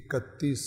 31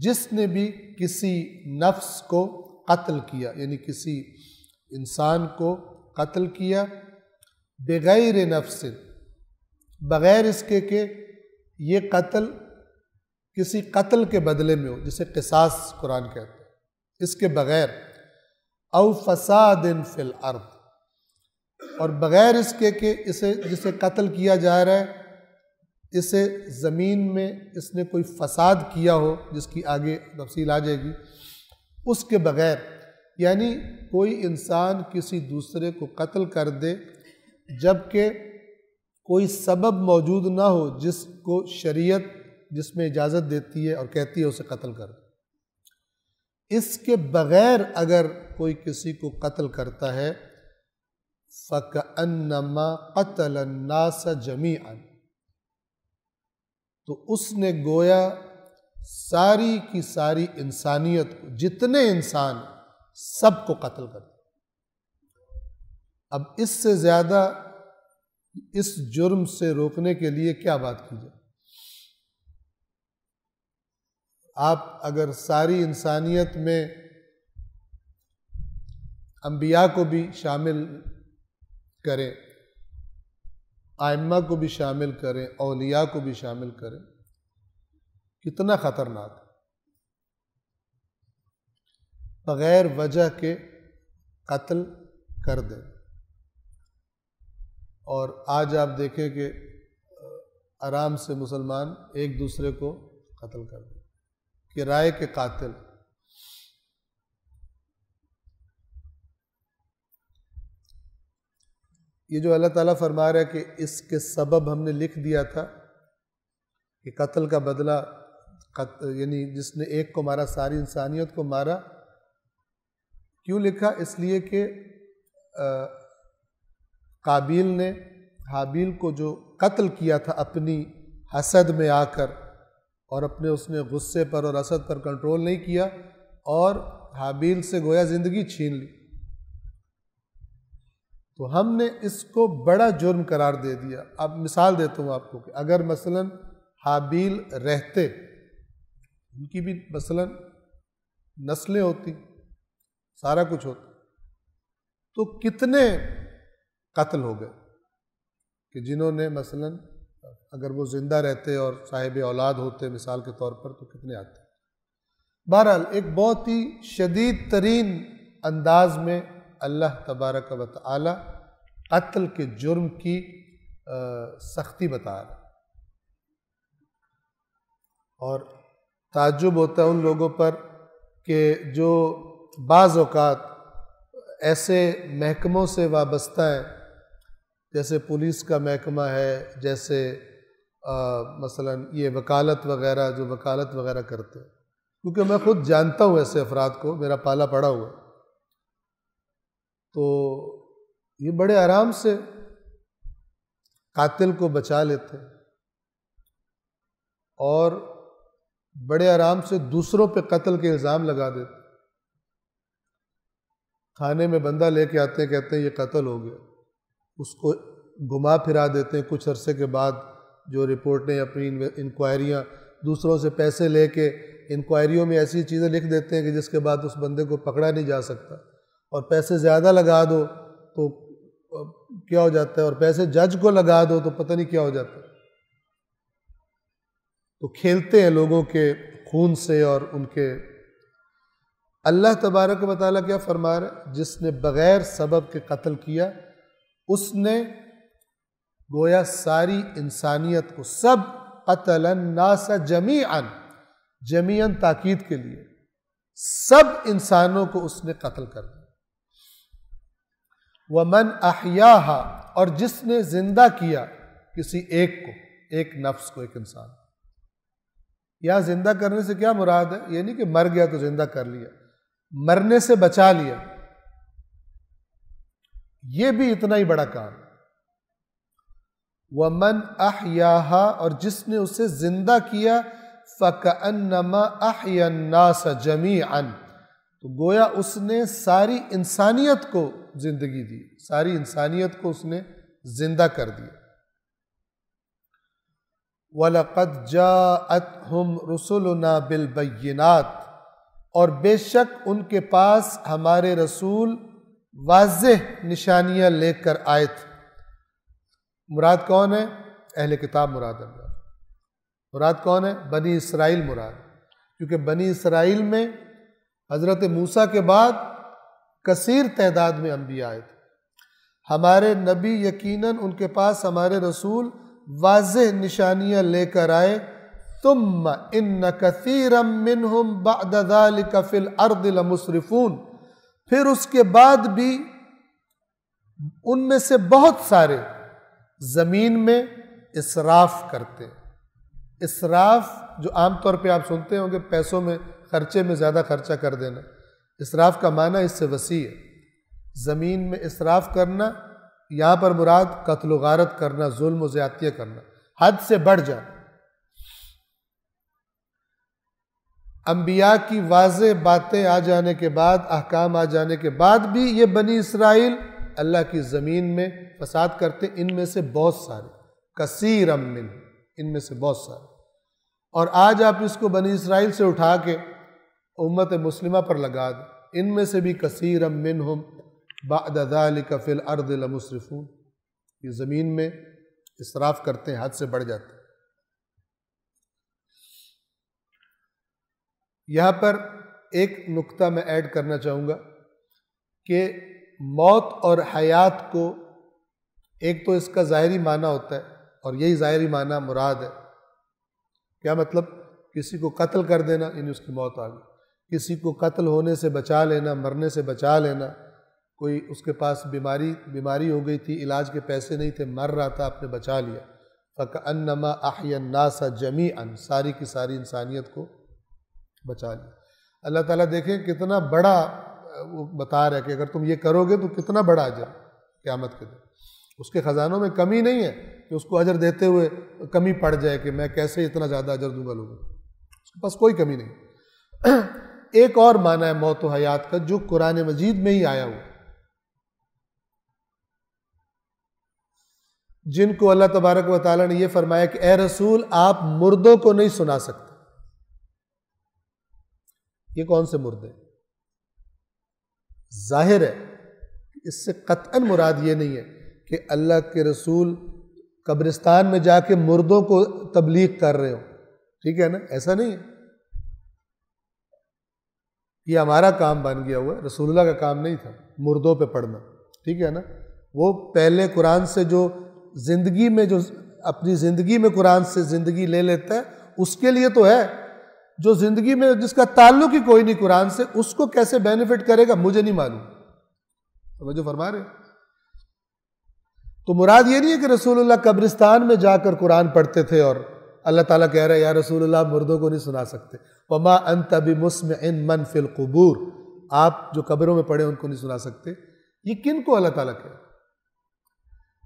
جس نے بھی کسی نفس کو قتل کیا، یعنی کسی انسان کو قتل کیا، بغیر نفس، بغیر اس کے کہ یہ قتل کسی قتل کے بدلے میں ہو، جسے قصاص قرآن کہتا ہے، اس کے بغیر، او فساد فی الارض، اور بغیر اس کے کہ جسے قتل کیا جا رہا ہے اسے زمین میں اس نے کوئی فساد کیا ہو، جس کی آگے تفصیل آ جائے گی، اس کے بغیر، یعنی کوئی انسان کسی دوسرے کو قتل کر دے جبکہ کوئی سبب موجود نہ ہو جس کو شریعت جس میں اجازت دیتی ہے اور کہتی ہے اسے قتل کر دے، اس کے بغیر اگر کوئی کسی کو قتل کرتا ہے فَكَأَنَّمَا قَتَلَ النَّاسَ جَمِيعًا، تو اس نے گویا ساری کی ساری انسانیت کو، جتنے انسان سب کو قتل کر دیا۔ اب اس سے زیادہ اس جرم سے روکنے کے لیے کیا بات کی جائے؟ آپ اگر ساری انسانیت میں انبیاء کو بھی شامل کریں، ائمہ کو بھی شامل کریں، اولیاء کو بھی شامل کریں، کتنا خطرناک ہے۔ بغیر وجہ کے قتل کر دیں، اور آج آپ دیکھیں کہ آرام سے مسلمان ایک دوسرے کو قتل کر دیں، کرائے کے قاتل۔ یہ جو اللہ تعالیٰ فرما رہا ہے کہ اس کے سبب ہم نے لکھ دیا تھا کہ قتل کا بدلہ، یعنی جس نے ایک کو مارا ساری انسانیت کو مارا، کیوں لکھا؟ اس لیے کہ قابیل نے حابیل کو جو قتل کیا تھا اپنی حسد میں آ کر، اور اپنے اس نے غصے پر اور حسد پر کنٹرول نہیں کیا اور حابیل سے گویا زندگی چھین لی، تو ہم نے اس کو بڑا جرم قرار دے دیا۔ اب مثال دیتا ہوں آپ کو کہ اگر مثلا حابیل رہتے، ان کی بھی مثلا نسلیں ہوتی، سارا کچھ ہوتا، تو کتنے قتل ہو گئے کہ جنہوں نے مثلا اگر وہ زندہ رہتے اور صاحب اولاد ہوتے مثال کے طور پر تو کتنے آتے۔ بہرحال ایک بہت ہی شدید ترین انداز میں اللہ تبارک و تعالی قتل کے جرم کی سختی بتا رہا ہے، اور تعجب ہوتا ہے ان لوگوں پر کہ جو بعض اوقات ایسے محکموں سے وابستہ ہیں، جیسے پولیس کا محکمہ ہے، جیسے مثلا یہ وکالت وغیرہ، جو وکالت وغیرہ کرتے ہیں، کیونکہ میں خود جانتا ہوں ایسے افراد کو، میرا پالا پڑا ہوا ہے، تو یہ بڑے آرام سے قاتل کو بچا لیتے ہیں اور بڑے آرام سے دوسروں پہ قتل کے الزام لگا دیتے ہیں۔ تھانے میں بندہ لے کے آتے ہیں، کہتے ہیں یہ قتل ہو گیا، اس کو گھما پھرا دیتے ہیں، کچھ عرصے کے بعد جو رپورٹیں اپنی انکوائریاں دوسروں سے پیسے لے کے انکوائریوں میں ایسی چیزیں لکھ دیتے ہیں کہ جس کے بعد اس بندے کو پکڑا نہیں جا سکتا، اور پیسے زیادہ لگا دو تو کیا ہو جاتا ہے، اور پیسے جج کو لگا دو تو پتہ نہیں کیا ہو جاتا ہے۔ تو کھیلتے ہیں لوگوں کے خون سے اور ان کے۔ اللہ تبارک و تعالیٰ کیا فرما رہا ہے؟ جس نے بغیر سبب کے قتل کیا، اس نے گویا ساری انسانیت کو، سب قتل الناس جمیعا، جمیعا تاکید کے لیے، سب انسانوں کو اس نے قتل کر دیا۔ وَمَنْ أَحْيَاهَا، اور جس نے زندہ کیا کسی ایک کو، ایک نفس کو، ایک انسان۔ یہاں زندہ کرنے سے کیا مراد ہے؟ یہ نہیں کہ مر گیا تو زندہ کر لیا، مرنے سے بچا لیا، یہ بھی اتنا ہی بڑا کام۔ وَمَنْ أَحْيَاهَا، اور جس نے اسے زندہ کیا، فَكَأَنَّمَا أَحْيَا النَّاسَ جَمِيعًا، تو گویا اس نے ساری انسانیت کو زندگی دی، ساری انسانیت کو اس نے زندہ کر دیا۔ وَلَقَدْ جَاءَتْهُمْ رُسُلُنَا بِالْبَيِّنَاتِ، اور بے شک ان کے پاس ہمارے رسول واضح نشانیاں لے کر آئے تھے۔ مراد کون ہے؟ اہل کتاب مراد ہے۔ مراد کون ہے؟ بنی اسرائیل مراد، کیونکہ بنی اسرائیل میں حضرت موسیٰ کے بعد کثیر تعداد میں انبیاء آئے تھے۔ ہمارے نبی یقیناً ان کے پاس ہمارے رسول واضح نشانیاں لے کر آئے۔ ثم ان کثیرا منہم بعد ذلک فی الارض لمسرفون، پھر اس کے بعد بھی ان میں سے بہت سارے زمین میں اسراف کرتے ہیں۔ اسراف جو عام طور پہ آپ سنتے ہوں گے پیسوں میں خرچے میں زیادہ خرچہ کر دینا، اسراف کا معنی اس سے وسیع ہے۔ زمین میں اسراف کرنا، یہاں پر مراد قتل و غارت کرنا، ظلم و زیادتیاں کرنا، حد سے بڑھ جانا۔ انبیاء کی واضح باتیں آ جانے کے بعد، احکام آ جانے کے بعد بھی یہ بنی اسرائیل اللہ کی زمین میں فساد کرتے، ان میں سے بہت سارے، کثیر من، ان میں سے بہت سارے۔ اور آج آپ اس کو بنی اسرائیل سے اٹھا کے امت مسلمہ پر لگا دیں، ان میں سے بھی کثیر منہم بعد ذلک فی الارض لمسرفون، یہ زمین میں اسراف کرتے ہیں، حد سے بڑھ جاتے ہیں۔ یہاں پر ایک نقطہ میں ایڈ کرنا چاہوں گا کہ موت اور حیات کو، ایک تو اس کا ظاہری معنی ہوتا ہے اور یہی ظاہری معنی مراد ہے۔ کیا مطلب؟ کسی کو قتل کر دینا، یعنی اس کی موت آ گئی۔ کسی کو قتل ہونے سے بچا لینا، مرنے سے بچا لینا۔ کوئی اس کے پاس بیماری ہو گئی تھی، علاج کے پیسے نہیں تھے، مر رہا تھا، آپ نے بچا لیا۔ فَكَأَنَّمَا أَحْيَا النَّاسَ جَمِيعًا، ساری کی ساری انسانیت کو بچا لیا۔ اللہ تعالیٰ دیکھیں کتنا بڑا وہ بتا رہا ہے کہ اگر تم یہ کرو گے تو کتنا بڑا اجر قیامت کے دن۔ اس کے خزانوں میں کمی نہیں ہے کہ اس کو اجر دیتے ہوئے کمی پڑ جائے کہ میں کیسے اتنا زیادہ اجر دوں گا لوگوں کو، اس کے پاس کوئی کمی نہیں۔ ایک اور معنی ہے موت و حیات کا جو قرآن مجید میں ہی آیا ہوا، جن کو اللہ تبارک و تعالیٰ نے یہ فرمایا کہ اے رسول آپ مردوں کو نہیں سنا سکتے۔ یہ کون سے مردے؟ ظاہر ہے اس سے قطعاً مراد یہ نہیں ہے کہ اللہ کے رسول قبرستان میں جا کے مردوں کو تبلیغ کر رہے ہو، ٹھیک ہے نا، ایسا نہیں ہے۔ یہ ہمارا کام بن گیا ہوا ہے، رسول اللہ کا کام نہیں تھا مردوں پہ پڑھنا، ٹھیک ہے نا۔ وہ پہلے قرآن سے جو زندگی میں، جو اپنی زندگی میں قرآن سے زندگی لے لیتا ہے اس کے لیے تو ہے، جو زندگی میں جس کا تعلق ہی کوئی نہیں قرآن سے، اس کو کیسے بینیفٹ کرے گا مجھے نہیں معلوم۔ توجہ فرما رہے ہیں؟ تو مراد یہ نہیں ہے کہ رسول اللہ قبرستان میں جا کر قرآن پڑھتے تھے اور اللہ تعالیٰ کہہ رہے ہیں یا رسول اللہ مردوں کو نہیں سنا سکتے۔ وَمَا أَنْتَ بِمُسْمِعٍ مَّن فِي الْقُبُورِ، آپ جو قبروں میں پڑے ان کو نہیں سنا سکتے۔ یہ کن کو اللہ تعالیٰ کہہ رہے ہیں؟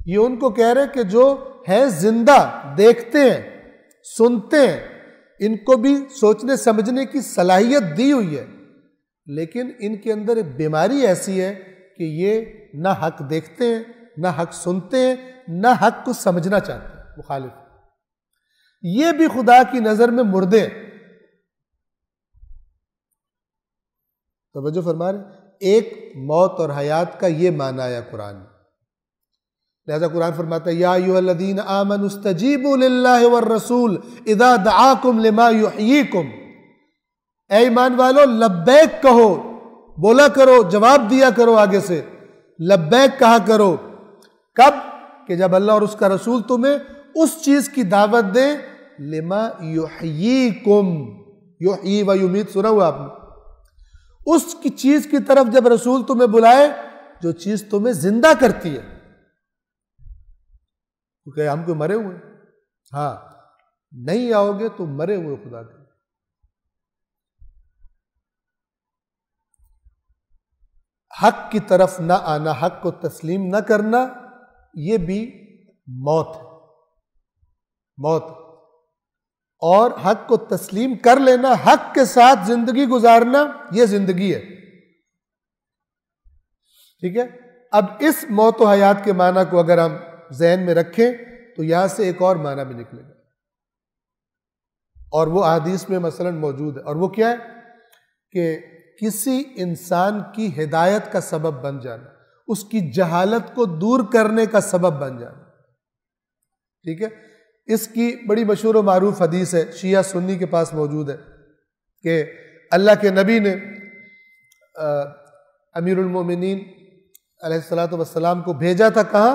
یہ ان کو کہہ رہے کہ جو ہیں زندہ، دیکھتے ہیں، سنتے ہیں، ان کو بھی سوچنے سمجھنے کی صلاحیت دی ہوئی ہے، لیکن ان کے اندر ایک بیماری ایسی ہے کہ یہ نہ حق دیکھتے ہیں، نہ حق سنتے ہیں، نہ حق کو سمجھنا چاہتے ہیں، مخالف۔ یہ بھی خدا کی نظر میں مردے ہیں۔ توجہ فرما رہے؟ ایک موت اور حیات کا یہ معنی آیا قرآن میں، لہذا قرآن فرماتا ہے یا ایھا الذین آمنوا استجیبوا للہ والرسول اذا دعاکم لما یحییکم، اے ایمان والو لبیک کہو، بولا کرو، جواب دیا کرو، آگے سے لبیک کہا کرو۔ کب؟ کہ جب اللہ اور اس کا رسول تمہیں اس چیز کی دعوت دیں لما یحییکم، یحیی و یمیت سنا ہوا آپ نے، اس کی چیز کی طرف جب رسول تمہیں بلائے جو چیز تمہیں زندہ کرتی ہے، کیونکہ ہم کو مرے ہوئے، ہاں نہیں آؤ گے تو مرے ہوئے خدا کے۔ حق کی طرف نہ آنا، حق کو تسلیم نہ کرنا، یہ بھی موت ہے، موت۔ اور حق کو تسلیم کر لینا، حق کے ساتھ زندگی گزارنا، یہ زندگی ہے، ٹھیک ہے۔ اب اس موت و حیات کے معنی کو اگر ہم ذہن میں رکھیں تو یہاں سے ایک اور معنی بھی نکلے گا۔ اور وہ احادیث میں مثلا موجود ہے، اور وہ کیا ہے کہ کسی انسان کی ہدایت کا سبب بن جانا، اس کی جہالت کو دور کرنے کا سبب بن جانا، ٹھیک ہے۔ اس کی بڑی مشہور و معروف حدیث ہے، شیعہ سنی کے پاس موجود ہے کہ اللہ کے نبی نے امیر المومنین علیہ الصلوۃ والسلام کو بھیجا تھا کہاں؟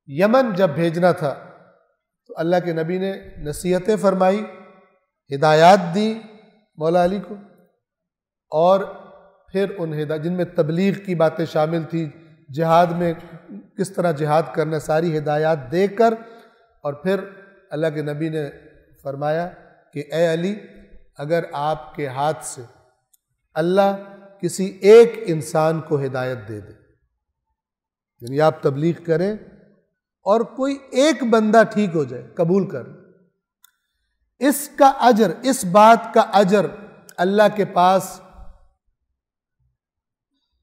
یمن جب بھیجنا تھا تو اللہ کے نبی نے نصیحتیں فرمائی، ہدایات دی مولا علی کو، اور پھر ان ہدایات جن میں تبلیغ کی باتیں شامل تھی، جہاد میں کس طرح جہاد کرنا، ساری ہدایات دے کر، اور پھر اللہ کے نبی نے فرمایا کہ اے علی، اگر آپ کے ہاتھ سے اللہ کسی ایک انسان کو ہدایت دے دے، یعنی آپ تبلیغ کریں اور کوئی ایک بندہ ٹھیک ہو جائے، قبول کر، اس کا اجر، اس بات کا اجر اللہ کے پاس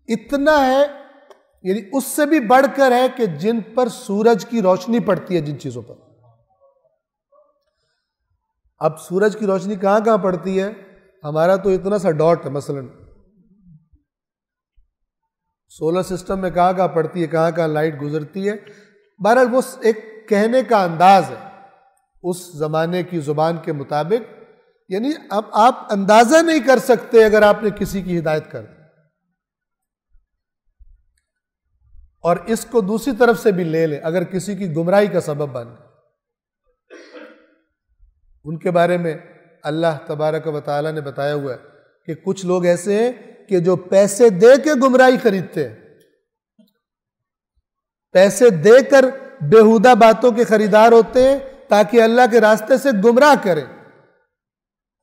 اتنا ہے، یعنی اس سے بھی بڑھ کر ہے کہ جن پر سورج کی روشنی پڑتی ہے، جن چیزوں پر۔ اب سورج کی روشنی کہاں کہاں پڑتی ہے؟ ہمارا تو اتنا سا ڈاٹ ہے، مثلا سولر سسٹم میں کہاں کہاں پڑتی ہے، کہاں کہاں لائٹ گزرتی ہے۔ بہرحال وہ ایک کہنے کا انداز ہے اس زمانے کی زبان کے مطابق، یعنی اب آپ اندازہ نہیں کر سکتے اگر آپ نے کسی کی ہدایت کر دی۔ اور اس کو دوسری طرف سے بھی لے لیں، اگر کسی کی گمراہی کا سبب بن، ان کے بارے میں اللہ تبارک و تعالیٰ نے بتایا ہوا ہے کہ کچھ لوگ ایسے ہیں کہ جو پیسے دے کے گمراہی خریدتے ہیں، پیسے دے کر بیہودہ باتوں کے خریدار ہوتے ہیں تاکہ اللہ کے راستے سے گمراہ کریں۔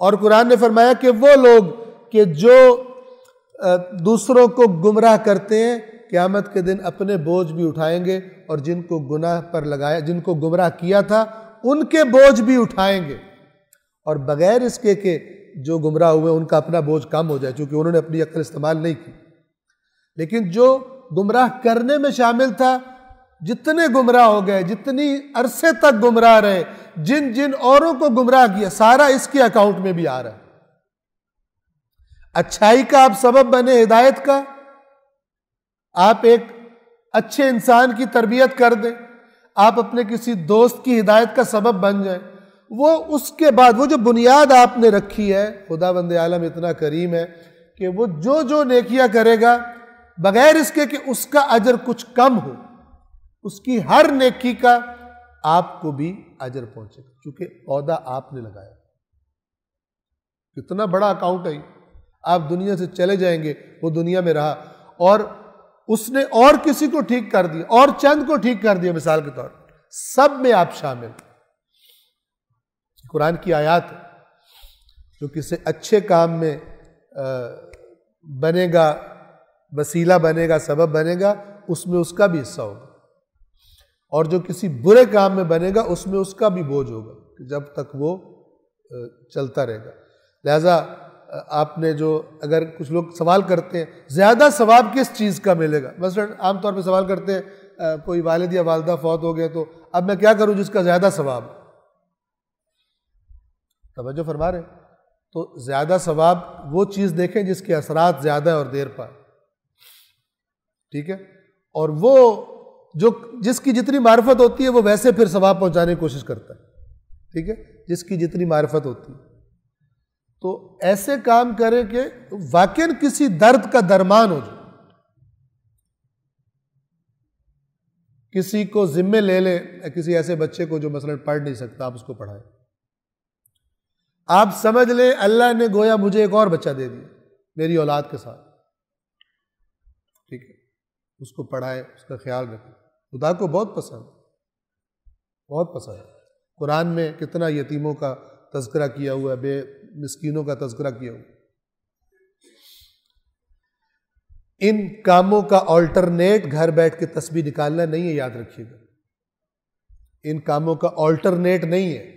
اور قرآن نے فرمایا کہ وہ لوگ کہ جو دوسروں کو گمراہ کرتے ہیں، قیامت کے دن اپنے بوجھ بھی اٹھائیں گے، اور جن کو گناہ پر لگایا، جن کو گمراہ کیا تھا، ان کے بوجھ بھی اٹھائیں گے، اور بغیر اس کے کہ جو گمراہ ہوئے ان کا اپنا بوجھ کم ہو جائے، چونکہ انہوں نے اپنی عقل استعمال نہیں کی۔ لیکن جو گمراہ کرنے میں شامل تھا، جتنے گمراہ ہو گئے، جتنی عرصے تک گمراہ رہے، جن جن اوروں کو گمراہ کیا، سارا اس کے اکاؤنٹ میں بھی آ رہا ہے۔ اچھائی کا آپ سبب بنے، ہدایت کا، آپ ایک اچھے انسان کی تربیت کر دیں، آپ اپنے کسی دوست کی ہدایت کا سبب بن جائیں، وہ اس کے بعد وہ جو بنیاد آپ نے رکھی ہے، خدا بند عالم اتنا کریم ہے کہ وہ جو جو نیکیاں کرے گا، بغیر اس کے کہ اس کا اجر کچھ کم ہو، اس کی ہر نیکی کا آپ کو بھی اجر پہنچے گا، کیونکہ پودا آپ نے لگایا۔ کتنا بڑا اکاؤنٹ ہے، آپ دنیا سے چلے جائیں گے، وہ دنیا میں رہا، اور اس نے اور کسی کو ٹھیک کر دیا، اور چند کو ٹھیک کر دیا، مثال کے طور پر سب میں آپ شامل۔ قرآن کی آیات ہے، جو کسی اچھے کام میں بنے گا، وسیلہ بنے گا، سبب بنے گا، اس میں اس کا بھی حصہ ہوگا، اور جو کسی برے کام میں بنے گا، اس میں اس کا بھی بوجھ ہوگا، جب تک وہ چلتا رہے گا۔ لہذا آپ نے جو، اگر کچھ لوگ سوال کرتے ہیں زیادہ ثواب کس چیز کا ملے گا، مثلا عام طور پہ سوال کرتے ہیں کوئی والد یا والدہ فوت ہو گئے تو اب میں کیا کروں جس کا زیادہ ثواب، توجہ فرما رہے ہیں؟ تو زیادہ ثواب وہ چیز دیکھیں جس کے اثرات زیادہ اور دیر پائے، ٹھیک ہے، اور وہ جو جس کی جتنی معرفت ہوتی ہے وہ ویسے پھر ثواب پہنچانے کی کوشش کرتا ہے، ٹھیک ہے، جس کی جتنی معرفت ہوتی ہے۔ تو ایسے کام کرے کہ واقعاً کسی درد کا درمان ہو جائے، کسی کو ذمے لے لیں، کسی ایسے بچے کو جو مثلا پڑھ نہیں سکتا، آپ اس کو پڑھائیں، آپ سمجھ لیں اللہ نے گویا مجھے ایک اور بچہ دے دیا میری اولاد کے ساتھ، ٹھیک ہے، اس کو پڑھائیں، اس کا خیال رکھیں، خدا کو بہت پسند، بہت پسند ہے۔ قرآن میں کتنا یتیموں کا تذکرہ کیا ہوا ہے، بے مسکینوں کا تذکرہ کیا ہوا ہے۔ ان کاموں کا آلٹرنیٹ گھر بیٹھ کے تسبیح نکالنا نہیں ہے، یاد رکھیے گا، ان کاموں کا آلٹرنیٹ نہیں ہے۔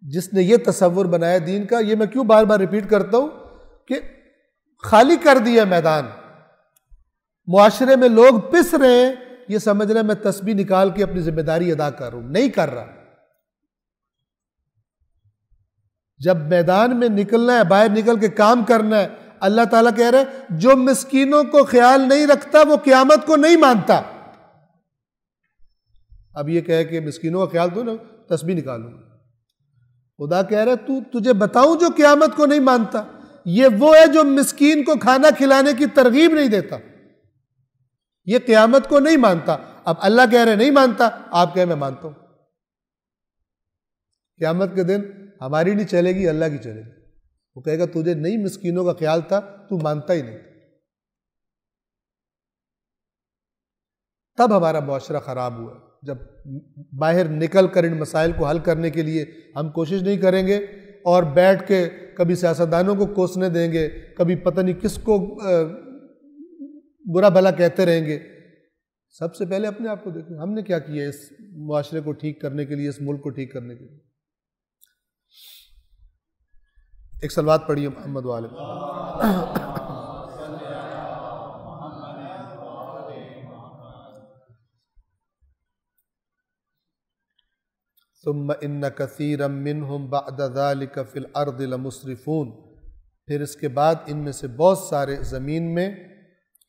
جس نے یہ تصور بنایا دین کا، یہ میں کیوں بار بار ریپیٹ کرتا ہوں کہ خالی کر دیا میدان، معاشرے میں لوگ پس رہے ہیں یہ سمجھ رہا ہے میں تسبیح نکال کے اپنی ذمہ داری ادا کر رہا ہوں، نہیں کر رہا۔ جب میدان میں نکلنا ہے، باہر نکل کے کام کرنا ہے، اللہ تعالیٰ کہہ رہے ہیں جو مسکینوں کو خیال نہیں رکھتا وہ قیامت کو نہیں مانتا۔ اب یہ کہے کہ مسکینوں کا خیال تو نا تسبیح نکالوں، خدا کہہ رہے تجھے بتاؤں جو قیامت کو نہیں مانتا، یہ وہ ہے جو مسکین کو کھانا کھلانے کی ترغیب نہیں دیتا، یہ قیامت کو نہیں مانتا۔ اب اللہ کہہ رہے نہیں مانتا، آپ کہے میں مانتا ہوں۔ قیامت کے دن ہماری نہیں چلے گی، اللہ کی چلے گی۔ وہ کہے گا تجھے نہیں مسکینوں کا خیال تھا، تو مانتا ہی نہیں۔ تب ہمارا معاشرہ خراب ہوا، جب باہر نکل کر ان مسائل کو حل کرنے کے لیے ہم کوشش نہیں کریں گے اور بیٹھ کے کبھی سیاستدانوں کو کوسنے دیں گے، کبھی پتہ نہیں کس کو برا بھلا کہتے رہیں گے۔ سب سے پہلے اپنے آپ کو دیکھیں ہم نے کیا کیا اس معاشرے کو ٹھیک کرنے کے لیے، اس ملک کو ٹھیک کرنے کے لیے۔ ایک صلوات پڑھیے محمد والے۔ ثم ان كثيرا منهم بعد ذلك في الارض لمسرفون، پھر اس کے بعد ان میں سے بہت سارے زمین میں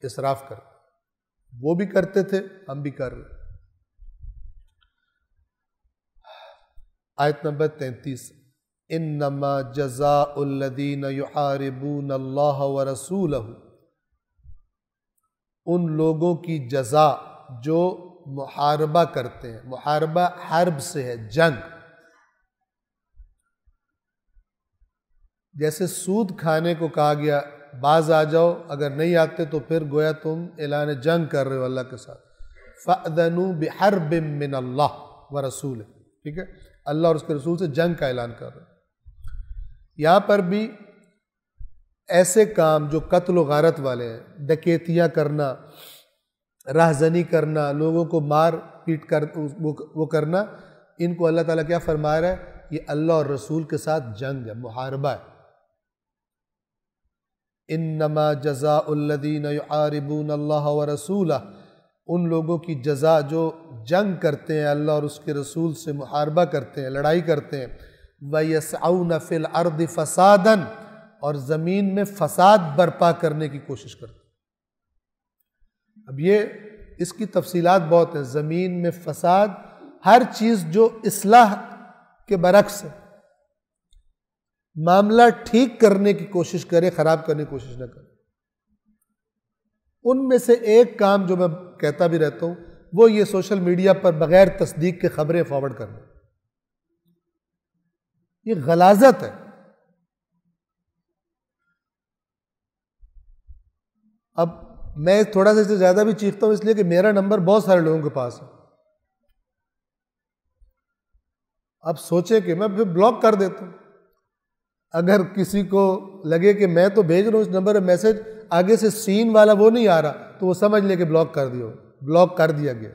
اسراف کرتے، وہ بھی کرتے تھے، ہم بھی کر رہے۔ آیت نمبر 33، انما جزاء الذین یحاربون اللہ ورسولہ، ان لوگوں کی جزا جو محاربہ کرتے ہیں، محاربہ حرب سے ہے، جنگ۔ جیسے سود کھانے کو کہا گیا باز آ جاؤ، اگر نہیں آتے تو پھر گویا تم اعلان جنگ کر رہے ہو اللہ کے ساتھ۔ فَأْذَنُوا بِحَرْبٍ مِّنَ اللَّهِ وَرَسُولِهِ، ٹھیک ہے، اللہ اور اس کے رسول سے جنگ کا اعلان کر رہے ہیں۔ یہاں پر بھی ایسے کام جو قتل و غارت والے ہیں، ڈکیتیاں کرنا، راہزنی کرنا، لوگوں کو مار پیٹ کر وہ کرنا، ان کو اللہ تعالیٰ کیا فرما رہا ہے؟ یہ اللہ اور رسول کے ساتھ جنگ ہے، محاربہ ہے۔ انما جزاء الذین یحاربون اللہ ورسولہ، ان لوگوں کی جزا جو جنگ کرتے ہیں اللہ اور اس کے رسول سے، محاربہ کرتے ہیں، لڑائی کرتے ہیں، وَيَسْعَوْنَ فِي الْأَرْضِ فَسَادًا، اور زمین میں فساد برپا کرنے کی کوشش کرتے ہیں۔ اب یہ اس کی تفصیلات بہت ہیں، زمین میں فساد، ہر چیز جو اصلاح کے برعکس ہے، معاملہ ٹھیک کرنے کی کوشش کرے، خراب کرنے کی کوشش نہ کرے۔ ان میں سے ایک کام جو میں کہتا بھی رہتا ہوں وہ یہ سوشل میڈیا پر بغیر تصدیق کے خبریں فارورڈ کرنا، یہ غلاظت ہے۔ اب میں تھوڑا سا اس سے زیادہ بھی چیختا ہوں اس لیے کہ میرا نمبر بہت سارے لوگوں کے پاس ہے۔ اب سوچیں کہ میں پھر بلاک کر دیتا ہوں، اگر کسی کو لگے کہ میں تو بھیج رہا ہوں اس نمبر پہ میسج، آگے سے سین والا وہ نہیں آ رہا تو وہ سمجھ لے کہ بلاک کر دیا، بلاک کر دیا گیا۔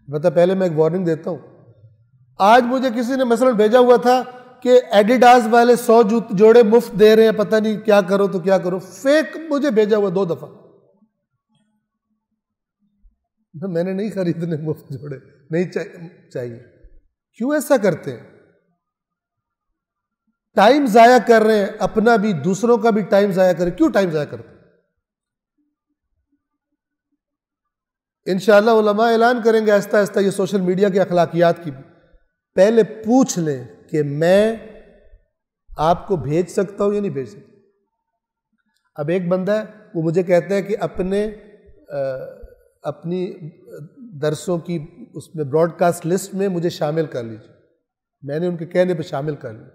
مطلب پہلے میں ایک وارننگ دیتا ہوں، آج مجھے کسی نے مثلا بھیجا ہوا تھا کہ ایڈیڈاز والے 100 جوڑے مفت دے رہے ہیں، پتہ نہیں کیا کرو تو کیا کرو، فیک مجھے بھیجا ہوا 2 دفعہ۔ میں نے نہیں خریدنے مفت جوڑے، نہیں چاہیے۔ کیوں ایسا کرتے ہیں؟ ٹائم ضائع کر رہے ہیں، اپنا بھی دوسروں کا بھی ٹائم ضائع کریں۔ کیوں ٹائم ضائع کرتے ہیں؟ انشاءاللہ علماء اعلان کریں گے آہستہ آہستہ یہ سوشل میڈیا کے اخلاقیات کی۔ پہلے پوچھ لیں کہ میں آپ کو بھیج سکتا ہوں یا نہیں بھیج سکتا۔ اب ایک بندہ ہے وہ مجھے کہتا ہے کہ اپنی درسوں کی اس میں براڈ کاسٹ لسٹ میں مجھے شامل کر لیجیے۔ میں نے ان کے کہنے پہ شامل کر لیا۔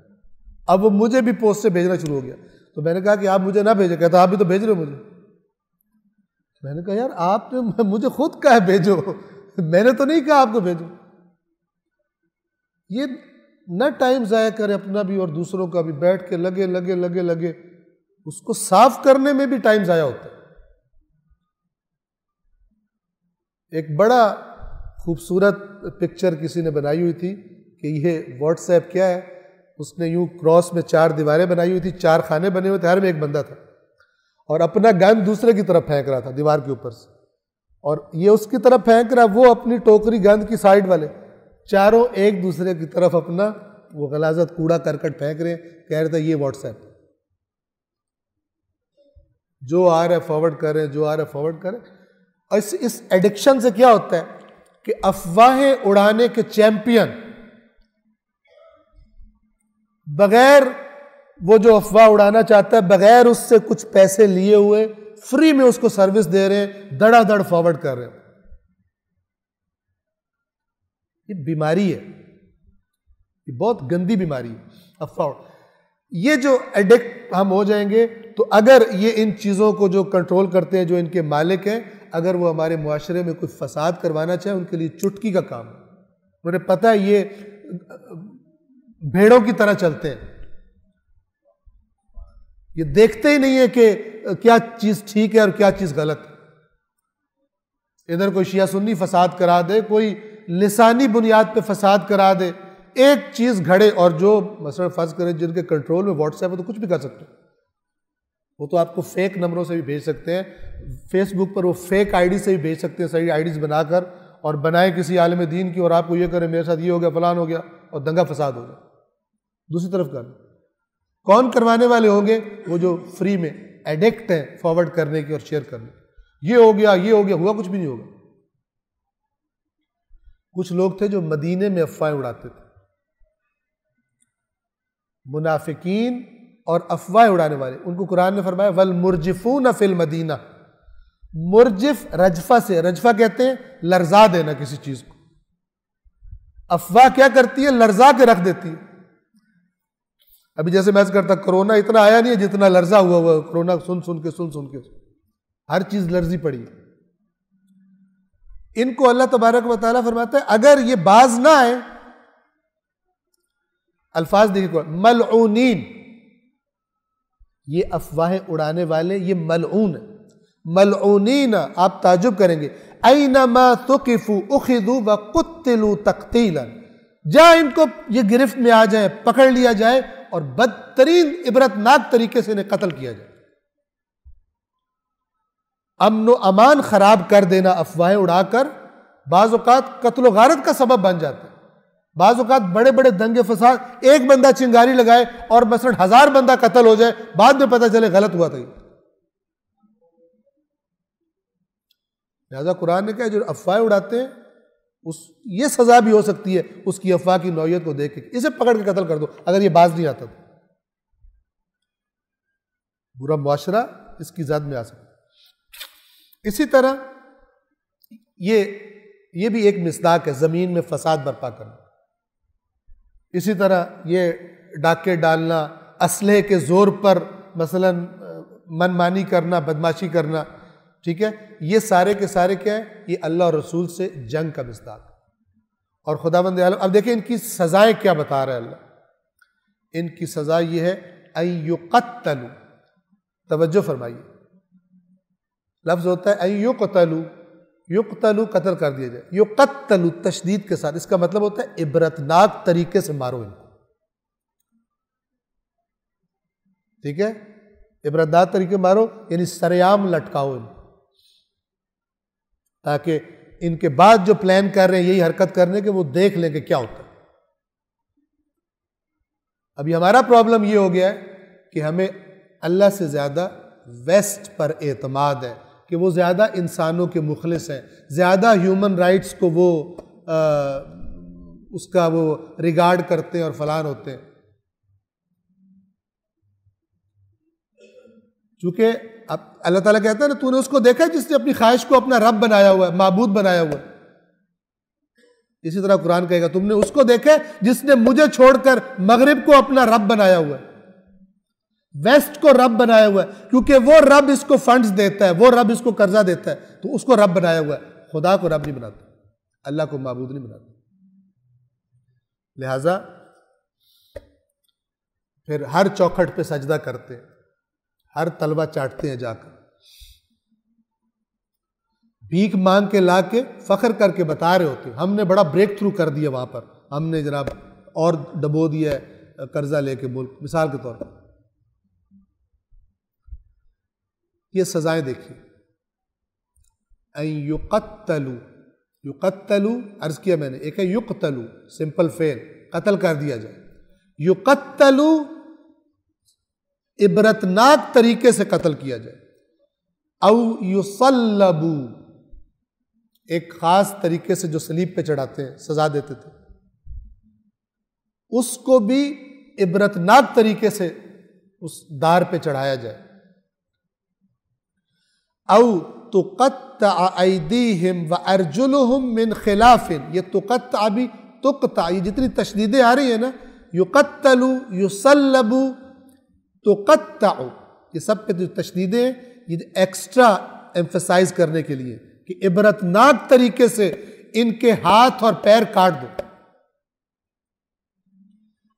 اب وہ مجھے بھی پوسٹ سے بھیجنا شروع ہو گیا، تو میں نے کہا کہ آپ مجھے نہ بھیجیں۔ کہتا آپ بھی تو بھیج رہے ہو مجھے۔ میں نے کہا یار آپ نے مجھے خود کہا ہے بھیجو، میں نے تو نہیں کہا آپ کو بھیجو۔ یہ نہ ٹائم ضائع کرے اپنا بھی اور دوسروں کا بھی، بیٹھ کے لگے اس کو صاف کرنے میں بھی ٹائم ضائع ہوتا ہے۔ ایک بڑا خوبصورت پکچر کسی نے بنائی ہوئی تھی کہ یہ واٹس ایپ کیا ہے، اس نے یوں کراس میں 4 دیواریں بنائی ہوئی تھی، 4 خانے بنے ہوئے تھے، ہر میں ایک بندہ تھا اور اپنا گن دوسرے کی طرف پھینک رہا تھا دیوار کے اوپر سے، اور یہ اس کی طرف پھینک رہا، وہ اپنی ٹوکری گند کی سائڈ والے، چاروں ایک دوسرے کی طرف اپنا وہ غلاظت کوڑا کرکٹ پھینک رہے ہیں، کہہ رہے تھے یہ واٹس ایپ، جو آ رہا ہے فارورڈ کریں، جو آ رہا ہے فارورڈ کریں۔ اس ایڈکشن سے کیا ہوتا ہے کہ افواہیں اڑانے کے چیمپئن بغیر، وہ جو افواہ اڑانا چاہتا ہے بغیر اس سے کچھ پیسے لیے ہوئے فری میں اس کو سروس دے رہے ہیں، دڑا دڑ فارورڈ کر رہے ہیں۔ یہ بیماری ہے، یہ بہت گندی بیماری ہے افواہ۔ یہ جو ایڈکٹ ہم ہو جائیں گے تو اگر یہ ان چیزوں کو جو کنٹرول کرتے ہیں، جو ان کے مالک ہیں، اگر وہ ہمارے معاشرے میں کوئی فساد کروانا چاہیں، ان کے لیے چٹکی کا کام ہے۔ مجھے پتہ ہے یہ بھیڑوں کی طرح چلتے ہیں، یہ دیکھتے ہی نہیں ہے کہ کیا چیز ٹھیک ہے اور کیا چیز غلط ہے۔ ادھر کوئی شیعہ سنی فساد کرا دے، کوئی لسانی بنیاد پہ فساد کرا دے، ایک چیز گھڑے، اور جو مثلا فرض کریں جن کے کنٹرول میں واٹس ایپ ہے تو کچھ بھی کر سکتے ہیں، وہ تو آپ کو فیک نمبروں سے بھی بھیج سکتے ہیں، فیس بک پر وہ فیک آئی ڈی سے بھی بھیج سکتے ہیں، صحیح آئی ڈیز بنا کر، اور بنائے کسی عالم دین کی، اور آپ کو یہ کرے میرے ساتھ یہ ہو گیا فلان ہو گیا، اور دنگا فساد ہو گیا۔ دوسری طرف کر کون کروانے والے ہوں گے؟ وہ جو فری میں ایڈکٹ ہیں فارورڈ کرنے کی اور شیئر کرنے کی۔ یہ ہو گیا، یہ ہو گیا، ہوا کچھ بھی نہیں ہوگا۔ کچھ لوگ تھے جو مدینے میں افواہیں اڑاتے تھے، منافقین اور افواہ اڑانے والے، ان کو قرآن نے فرمایا وَالْمُرْجِفُونَ فِي الْمَدِینَةِ۔ مرجف رجفہ سے، رجفہ کہتے ہیں لرزا دینا کسی چیز کو، افواہ کیا کرتی ہے؟ لرزا کے رکھ دیتی ہے۔ ابھی جیسے میں کرتا کرونا اتنا آیا نہیں ہے جتنا لرزا ہوا ہوا، کرونا سن سن کے ہر چیز لرزی پڑی ہے۔ ان کو اللہ تبارک و تعالیٰ فرماتا ہے اگر یہ باز نہ آئے، الفاظ دیکھیں ملعونین، یہ افواہیں اڑانے والے یہ ملعون ہیں، ملعونین، آپ تعجب کریں گے، اینما ثقفوا اخذوا وقتلوا تقتیلا، جہاں ان کو یہ گرفت میں آ جائیں، پکڑ لیا جائے اور بدترین عبرتناک طریقے سے انہیں قتل کیا جائے۔ امن و امان خراب کر دینا افواہیں اڑا کر بعض اوقات قتل و غارت کا سبب بن جاتا ہے۔ بعض اوقات بڑے بڑے دنگے فساد، ایک بندہ چنگاری لگائے اور مثلا 1000 بندہ قتل ہو جائے، بعد میں پتہ چلے غلط ہوا تھا۔ لہذا قرآن نے کہا جو افواہیں اڑاتے ہیں یہ سزا بھی ہو سکتی ہے اس کی افواہ کی نوعیت کو دیکھ کے، اسے پکڑ کے قتل کر دو اگر یہ باز نہیں آتا تو۔ برا معاشرہ اس کی زد میں آ سکتا ہے۔ اسی طرح یہ بھی ایک مصداق ہے زمین میں فساد برپا کرنا۔ اسی طرح یہ ڈاکے ڈالنا، اسلحے کے زور پر مثلا من مانی کرنا، بدماشی کرنا، ٹھیک ہے، یہ سارے کے سارے کیا ہے؟ یہ اللہ اور رسول سے جنگ کا مصداق۔ اور خداوند عالم اب دیکھیں ان کی سزائیں کیا بتا رہا ہے اللہ۔ ان کی سزا یہ ہے ان یقتلوا، توجہ فرمائیے، لفظ ہوتا ہے ان یقتلوا، یقتلوا قتل کر دیا جائے، یقتلوا تشدید کے ساتھ، اس کا مطلب ہوتا ہے عبرتناک طریقے سے مارو ان کو، ٹھیک ہے، عبرتناک طریقے مارو یعنی سریعام لٹکاؤ ان کو، تاکہ ان کے بعد جو پلان کر رہے ہیں یہی حرکت کرنے کے وہ دیکھ لیں کہ کیا ہوتا ہے۔ ابھی ہمارا پرابلم یہ ہو گیا ہے کہ ہمیں اللہ سے زیادہ ویسٹ پر اعتماد ہے، کہ وہ زیادہ انسانوں کے مخلص ہیں، زیادہ ہیومن رائٹس کو وہ اس کا وہ ریگارڈ کرتے ہیں اور فلان ہوتے ہیں۔ چونکہ اب اللہ تعالیٰ کہتا ہے نا تو نے اس کو دیکھا جس نے اپنی خواہش کو اپنا رب بنایا ہوا ہے، معبود بنایا ہوا ہے۔ اسی طرح قرآن کہے گا تم نے اس کو دیکھا جس نے مجھے چھوڑ کر مغرب کو اپنا رب بنایا ہوا ہے، ویسٹ کو رب بنایا ہوا ہے، کیونکہ وہ رب اس کو فنڈز دیتا ہے، وہ رب اس کو قرضہ دیتا ہے، تو اس کو رب بنایا ہوا ہے، خدا کو رب نہیں بناتا، اللہ کو معبود نہیں بناتا۔ لہذا پھر ہر چوکھٹ پہ سجدہ کرتے ہیں، ہر تلوہ چاٹتے ہیں، جا کر بھیک مانگ کے لا کے فخر کر کے بتا رہے ہوتے ہیں ہم نے بڑا بریک تھرو کر دیا وہاں پر، ہم نے جناب اور ڈبو دیا ہے قرضہ لے کے ملک، مثال کے طور پر۔ یہ سزائیں دیکھیے، ان یقتلوا، یقتلوا عرض کیا میں نے، ایک ہے یقتلوا سمپل فعل، قتل کر دیا جائے، یقتلوا عبرتناک طریقے سے قتل کیا جائے، او یصلبوا ایک خاص طریقے سے جو صلیب پہ چڑھاتے ہیں سزا دیتے تھے، اس کو بھی عبرتناک طریقے سے اس دار پہ چڑھایا جائے، او تقطع ایدیہم وارجلہم من خلاف، یہ تقطع بھی تقطع، یہ جتنی تشدیدیں آ رہی ہیں نا، یقتلوا یصلبوا تقطع، یہ سب پہ جو تشدیدیں ہیں یہ ایکسٹرا ایمفسائز کرنے کے لیے کہ عبرتناک طریقے سے ان کے ہاتھ اور پیر کاٹ دو۔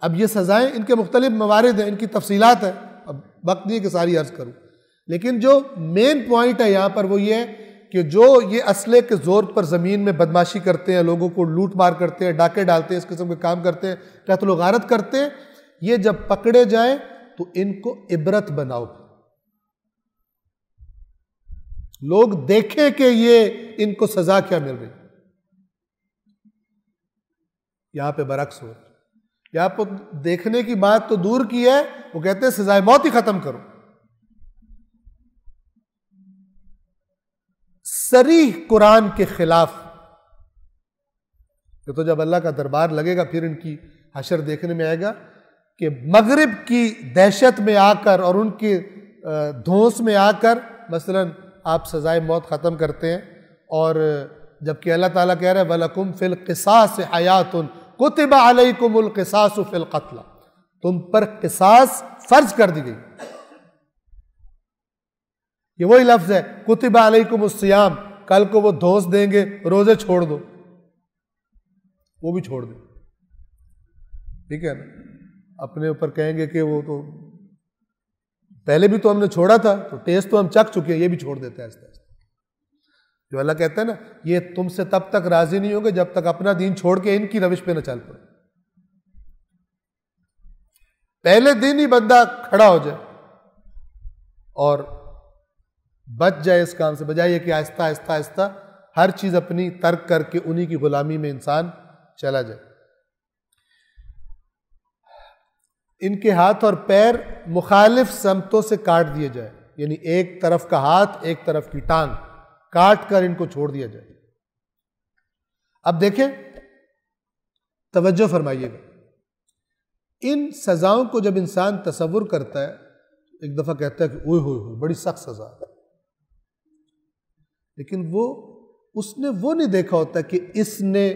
اب یہ سزائیں ان کے مختلف موارد ہیں، ان کی تفصیلات ہیں، اب وقت نہیں ہے کہ ساری عرض کروں، لیکن جو مین پوائنٹ ہے یہاں پر وہ یہ ہے کہ جو یہ اسلحے کے زور پر زمین میں بدماشی کرتے ہیں، لوگوں کو لوٹ مار کرتے ہیں، ڈاکے ڈالتے ہیں، اس قسم کے کام کرتے ہیں، قتل و غارت کرتے ہیں، یہ جب پکڑے جائیں تو ان کو عبرت بناؤ، لوگ دیکھیں کہ یہ ان کو سزا کیا مل رہی۔ یہاں پہ برعکس ہو، یہاں پہ دیکھنے کی بات تو دور کی ہے، وہ کہتے ہیں سزائے موت ہی ختم کرو۔ صریح قرآن کے خلاف، کہ تو جب اللہ کا دربار لگے گا پھر ان کی حشر دیکھنے میں آئے گا کہ مغرب کی دہشت میں آ کر اور ان کی دھونس میں آ کر مثلا آپ سزائے موت ختم کرتے ہیں، اور جبکہ اللہ تعالیٰ کہہ رہے ہیں وَلَكُمْ فِي الْقِصَاصِ حَيَاتٌ كُتِبَ عَلَيْكُمُ الْقِصَاصُ فِي الْقَتْلِ، تم پر قصاص فرض کر دی گئی۔ یہ وہی لفظ ہے کتب علیکم الصیام، کل کو وہ دھوس دیں گے روزے چھوڑ دو، وہ بھی چھوڑ دیں، ٹھیک ہے نا، اپنے اوپر کہیں گے کہ وہ تو پہلے بھی تو ہم نے چھوڑا تھا، تو ٹیسٹ تو ہم چکھ چکے ہیں، یہ بھی چھوڑ دیتے ہیں آہستہ آہستہ۔ جو اللہ کہتا ہے نا یہ تم سے تب تک راضی نہیں ہوں گے جب تک اپنا دین چھوڑ کے ان کی روش پہ نہ چل پڑے، پہلے دن ہی بندہ کھڑا ہو جائے اور بچ جائے اس کام سے، بجائے یہ کہ آہستہ آہستہ آہستہ ہر چیز اپنی ترک کر کے انہی کی غلامی میں انسان چلا جائے۔ ان کے ہاتھ اور پیر مخالف سمتوں سے کاٹ دیے جائے، یعنی ایک طرف کا ہاتھ ایک طرف کی ٹانگ کاٹ کر ان کو چھوڑ دیا جائے۔ اب دیکھیں، توجہ فرمائیے گا، ان سزاؤں کو جب انسان تصور کرتا ہے ایک دفعہ کہتا ہے کہ اوہ ہوئے بڑی سخت سزا، لیکن اس نے وہ نہیں دیکھا ہوتا کہ اس نے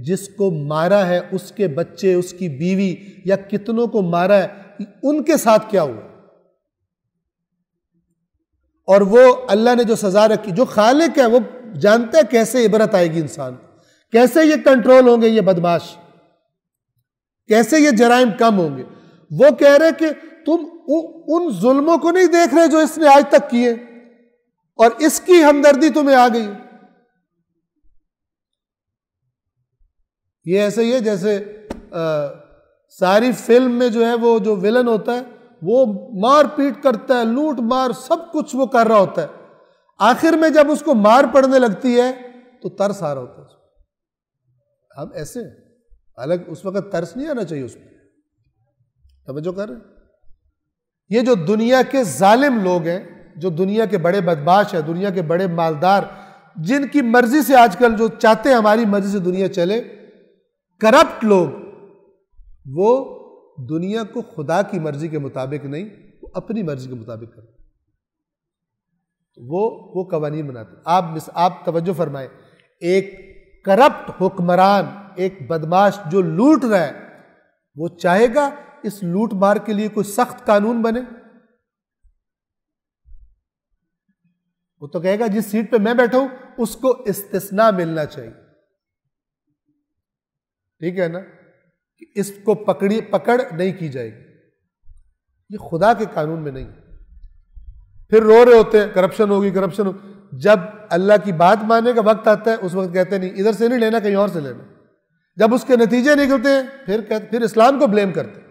جس کو مارا ہے اس کے بچے، اس کی بیوی یا کتنوں کو مارا ہے، ان کے ساتھ کیا ہوا، اور وہ اللہ نے جو سزا رکھی، جو خالق ہے وہ جانتا ہے کیسے عبرت آئے گی انسان، کیسے یہ کنٹرول ہوں گے یہ بدماش، کیسے یہ جرائم کم ہوں گے۔ وہ کہہ رہے کہ تم ان ظلموں کو نہیں دیکھ رہے جو اس نے آج تک کیے، اور اس کی ہمدردی تمہیں آ گئی۔ یہ ایسے ہی ہے جیسے ساری فلم میں جو ہے وہ جو ویلن ہوتا ہے وہ مار پیٹ کرتا ہے، لوٹ مار سب کچھ وہ کر رہا ہوتا ہے، آخر میں جب اس کو مار پڑنے لگتی ہے تو ترس آ رہا ہوتا ہے۔ ہم ایسے ہیں، حالانکہ اس وقت ترس نہیں آنا چاہیے اس پہ، توجہ کر رہے ہیں۔ یہ جو دنیا کے ظالم لوگ ہیں، جو دنیا کے بڑے بدماش ہیں، دنیا کے بڑے مالدار، جن کی مرضی سے آج کل جو چاہتے ہیں ہماری مرضی سے دنیا چلے، کرپٹ لوگ، وہ دنیا کو خدا کی مرضی کے مطابق نہیں، وہ اپنی مرضی کے مطابق کرتے، وہ قوانین بناتے۔ آپ توجہ فرمائیں، ایک کرپٹ حکمران، ایک بدماش جو لوٹ رہا ہے، وہ چاہے گا اس لوٹ مار کے لیے کوئی سخت قانون بنے؟ وہ تو کہے گا جس سیٹ پہ میں بیٹھا ہوں اس کو استثناء ملنا چاہیے، ٹھیک ہے نا، کہ اس کو پکڑ نہیں کی جائے گی، یہ خدا کے قانون میں نہیں۔ پھر رو رہے ہوتے ہیں کرپشن ہوگی کرپشن ہوگی، جب اللہ کی بات ماننے کا وقت آتا ہے اس وقت کہتے نہیں ادھر سے نہیں لینا کہیں اور سے لینا، جب اس کے نتیجے نکلتے ہیں پھر اسلام کو بلیم کرتے ہیں۔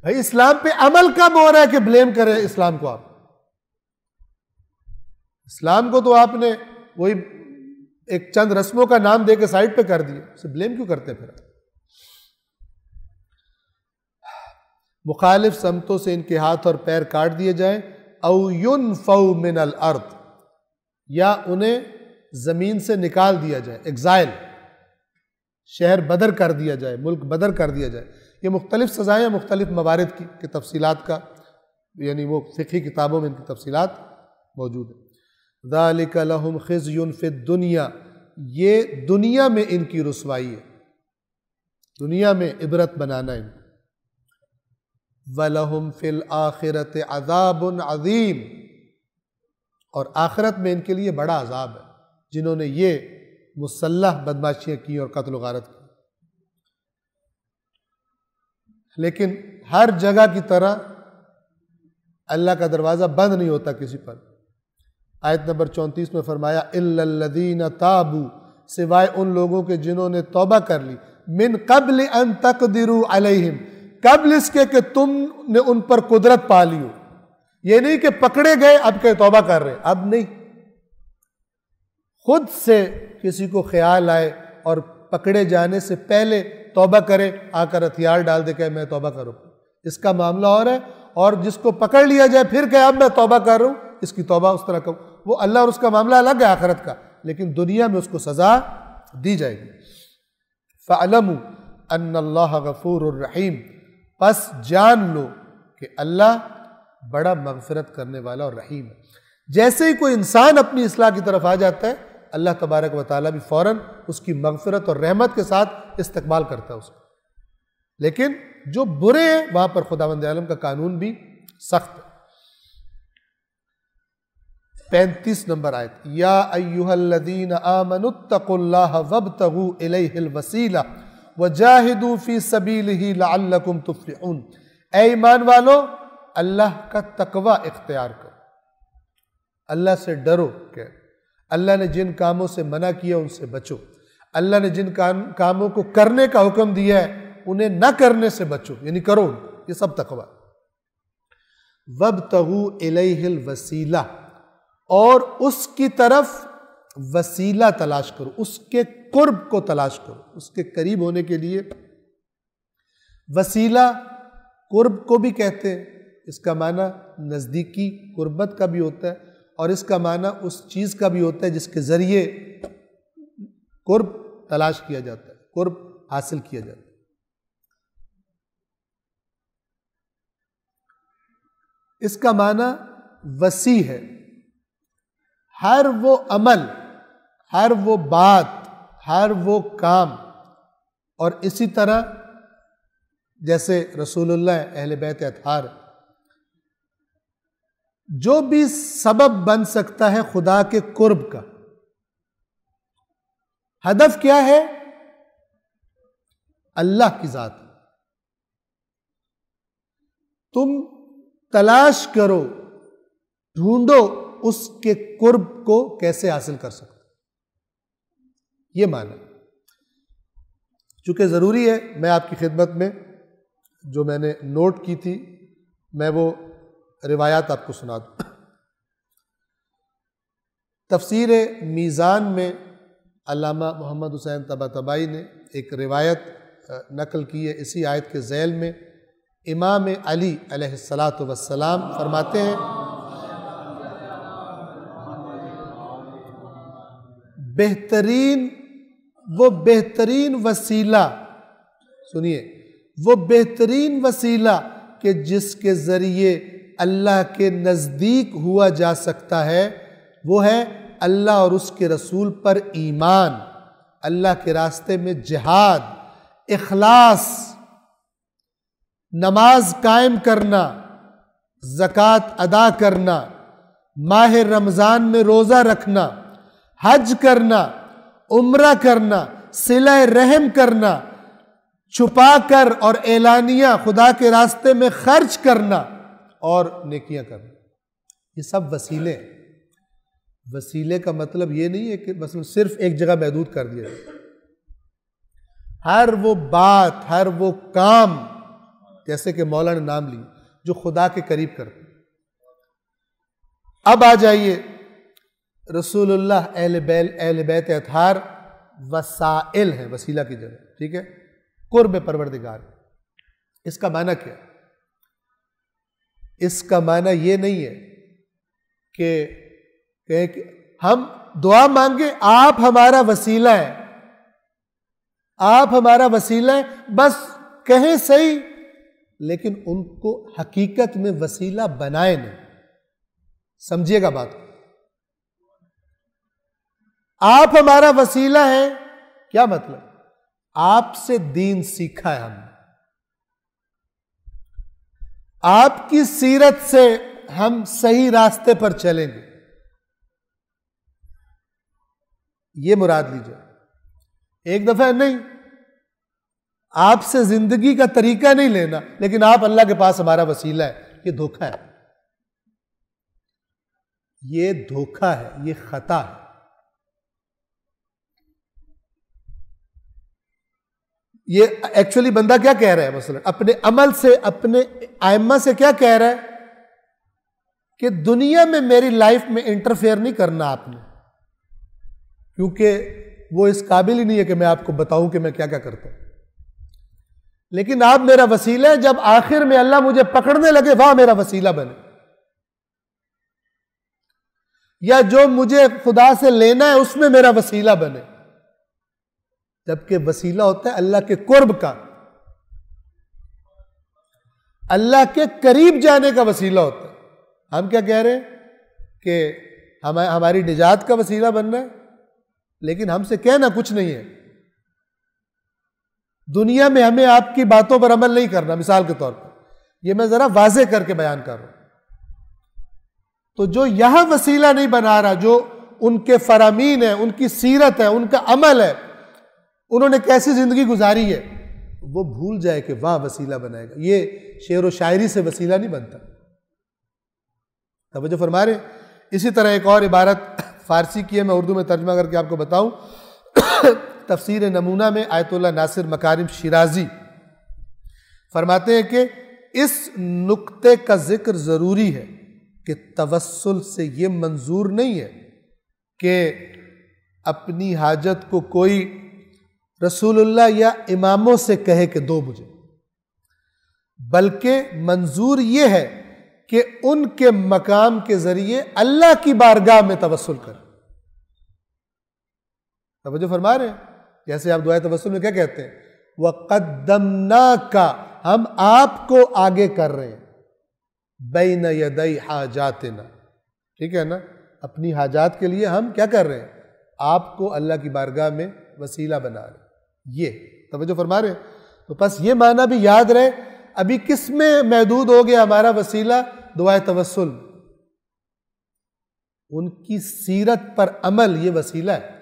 بھائی اسلام پہ عمل کب ہو رہا ہے کہ بلیم کریں اسلام کو آپ؟ اسلام کو تو آپ نے وہی ایک چند رسموں کا نام دے کے سائڈ پہ کر دیا، اسے بلیم کیوں کرتے پھر؟ مخالف سمتوں سے ان کے ہاتھ اور پیر کاٹ دیے جائیں، او ینفوا من الارض، یا انہیں زمین سے نکال دیا جائے، ایگزائل، شہر بدر کر دیا جائے، ملک بدر کر دیا جائے۔ یہ مختلف سزائیں مختلف موارد کی تفصیلات کا، یعنی وہ فقہی کتابوں میں ان کی تفصیلات موجود ہیں۔ ذالک لہم خزی فی الدنیا، یہ دنیا میں ان کی رسوائی ہے، دنیا میں عبرت بنانا ان کو۔ وَلَهُمْ فِي الْآخِرَةِ عَذَابٌ عَظِيمٌ، اور آخرت میں ان کے لیے بڑا عذاب ہے جنہوں نے یہ مسلح بدماشیاں کی اور قتل و غارت کی۔ لیکن ہر جگہ کی طرح اللہ کا دروازہ بند نہیں ہوتا کسی پر۔ آیت نمبر 34 میں فرمایا إِلَّا الَّذِينَ تَابُوا، سوائے ان لوگوں کے جنہوں نے توبہ کر لی، مِن قبل ان تقدروا علیہم، قبل اس کے کہ تم نے ان پر قدرت پا لی ہو۔ یہ نہیں کہ پکڑے گئے اب کہ توبہ کر رہے، اب نہیں، خود سے کسی کو خیال آئے اور پکڑے جانے سے پہلے توبہ کرے، آ کر ہتھیار ڈال دے کہ میں توبہ کروں، اس کا معاملہ اور ہے۔ اور جس کو پکڑ لیا جائے پھر کہ اب میں توبہ کر رہا ہوں، اس کی توبہ اس طرح کروں، وہ اللہ اور اس کا معاملہ الگ ہے آخرت کا، لیکن دنیا میں اس کو سزا دی جائے گی۔ فَاعْلَمُوا أَنَّ اللَّهَ غَفُورٌ رَحِيمٌ، پس جان لو کہ اللہ بڑا مغفرت کرنے والا اور رحیم ہے۔ جیسے ہی کوئی انسان اپنی اصلاح کی طرف آ جاتا ہے، اللہ تبارک و تعالیٰ بھی فوراً اس کی مغفرت اور رحمت کے ساتھ استقبال کرتا ہے اس کو۔ لیکن جو برے ہیں وہاں پر خداوند عالم کا قانون بھی سخت ہے۔ 35 نمبر آیت، یا ایھا الذین آمنوا اتقوا اللہ وابتغوا الیہ الوسیلہ وجاہدوا فی سبیلہ لعلکم تفلحون، اے ایمان والو اللہ کا تقوی اختیار کرو، اللہ سے ڈرو کہ اللہ نے جن کاموں سے منع کیا ان سے بچو، اللہ نے جن کاموں کو کرنے کا حکم دیا ہے انہیں نہ کرنے سے بچو، یعنی کرو، یہ سب تقوی۔ وابتغوا الیہ الوسیلہ، اور اس کی طرف وسیلہ تلاش کرو، اس کے قرب کو تلاش کرو، اس کے قریب ہونے کے لیے وسیلہ قرب کو بھی کہتے ہیں، اس کا معنی نزدیکی قربت کا بھی ہوتا ہے، اور اس کا معنی اس چیز کا بھی ہوتا ہے جس کے ذریعے قرب تلاش کیا جاتا ہے، قرب حاصل کیا جاتا ہے۔ اس کا معنی وسیع ہے، ہر وہ عمل، ہر وہ بات، ہر وہ کام، اور اسی طرح جیسے رسول اللہ، اہل بیت اطہار، جو بھی سبب بن سکتا ہے خدا کے قرب کا، ہدف کیا ہے؟ اللہ کی ذات۔ تم تلاش کرو، ڈھونڈو اس کے قرب کو کیسے حاصل کر سکتے، یہ معنی۔ چونکہ ضروری ہے، میں آپ کی خدمت میں جو میں نے نوٹ کی تھی میں وہ روایات آپ کو سنا دوں۔ تفسیر میزان میں علامہ محمد حسین طباطبائی نے ایک روایت نقل کی ہے، اسی آیت کے ذیل میں امام علی علیہ السلام فرماتے ہیں، وہ بہترین وسیلہ، سنیے، وہ بہترین وسیلہ کہ جس کے ذریعے اللہ کے نزدیک ہوا جا سکتا ہے وہ ہے اللہ اور اس کے رسول پر ایمان، اللہ کے راستے میں جہاد، اخلاص، نماز قائم کرنا، زکوٰۃ ادا کرنا، ماہ رمضان میں روزہ رکھنا، حج کرنا، عمرہ کرنا، صلہ رحم کرنا، چھپا کر اور اعلانیہ خدا کے راستے میں خرچ کرنا اور نیکیاں کرنا، یہ سب وسیلے ہیں۔ وسیلے کا مطلب یہ نہیں ہے کہ مثلا صرف ایک جگہ محدود کر دیا جائے، ہر وہ بات، ہر وہ کام، جیسے کہ مولا نے نام لی، جو خدا کے قریب کرتے۔ اب آ جائیے رسول اللہ اہل بیت اطہار وسائل ہیں، وسیلہ کی جگہ، ٹھیک ہے، قرب پروردگار۔ اس کا معنی کیا؟ اس کا معنی یہ نہیں ہے کہ ہم دعا مانگے، آپ ہمارا وسیلہ ہے، آپ ہمارا وسیلہ ہے، بس کہیں صحیح، لیکن ان کو حقیقت میں وسیلہ بنائے نہیں۔ سمجھیے گا بات، آپ ہمارا وسیلہ ہے، کیا مطلب؟ آپ سے دین سیکھا ہے ہم نے، آپ کی سیرت سے ہم صحیح راستے پر چلیں گے، یہ مراد لیجیے۔ ایک دفعہ نہیں، آپ سے زندگی کا طریقہ نہیں لینا، لیکن آپ اللہ کے پاس ہمارا وسیلہ ہے، یہ دھوکہ ہے، یہ دھوکہ ہے، یہ خطا ہے۔ یہ ایکچولی بندہ کیا کہہ رہا ہے؟ مثلا اپنے عمل سے، اپنے ائمہ سے کیا کہہ رہا ہے کہ دنیا میں میری لائف میں انٹرفیئر نہیں کرنا آپ نے، کیونکہ وہ اس قابل ہی نہیں ہے کہ میں آپ کو بتاؤں کہ میں کیا کیا کرتا ہوں، لیکن آپ میرا وسیلہ ہے، جب آخر میں اللہ مجھے پکڑنے لگے وہاں میرا وسیلہ بنے، یا جو مجھے خدا سے لینا ہے اس میں میرا وسیلہ بنے، جبکہ وسیلہ ہوتا ہے اللہ کے قرب کا، اللہ کے قریب جانے کا وسیلہ ہوتا ہے۔ ہم کیا کہہ رہے ہیں کہ ہماری نجات کا وسیلہ بننا ہے، لیکن ہم سے کہنا کچھ نہیں ہے، دنیا میں ہمیں آپ کی باتوں پر عمل نہیں کرنا۔ مثال کے طور پر یہ میں ذرا واضح کر کے بیان کر رہا ہوں، تو جو یہاں وسیلہ نہیں بنا رہا، جو ان کے فرامین ہے، ان کی سیرت ہے، ان کا عمل ہے، انہوں نے کیسی زندگی گزاری ہے، وہ بھول جائے کہ وہاں وسیلہ بنائے گا۔ یہ شعر و شاعری سے وسیلہ نہیں بنتا، توجہ فرما رہے ہیں۔ اسی طرح ایک اور عبارت فارسی کی ہے، میں اردو میں ترجمہ کر کے آپ کو بتاؤں۔ تفسیر نمونہ میں آیت اللہ ناصر مکارم شیرازی فرماتے ہیں کہ اس نقطے کا ذکر ضروری ہے کہ توسل سے یہ منظور نہیں ہے کہ اپنی حاجت کو کوئی رسول اللہ یا اماموں سے کہے کہ دو مجھے، بلکہ منظور یہ ہے کہ ان کے مقام کے ذریعے اللہ کی بارگاہ میں توسل کرے۔ توجہ فرما رہے ہیں؟ جیسے آپ دعائے توسل میں کیا کہتے ہیں؟ وَقَدَّمْنَاكَ، ہم آپ کو آگے کر رہے ہیں، بَيْنَ يَدَيْ حَاجَاتِنَا، ٹھیک ہے نا، اپنی حاجات کے لیے ہم کیا کر رہے ہیں؟ آپ کو اللہ کی بارگاہ میں وسیلہ بنا رہے ہیں۔ یہ توجہ فرما رہے ہیں؟ تو پس یہ معنی بھی یاد رہے، ابھی کس میں محدود ہو گیا ہمارا وسیلہ؟ دعائے توسل، ان کی سیرت پر عمل، یہ وسیلہ ہے۔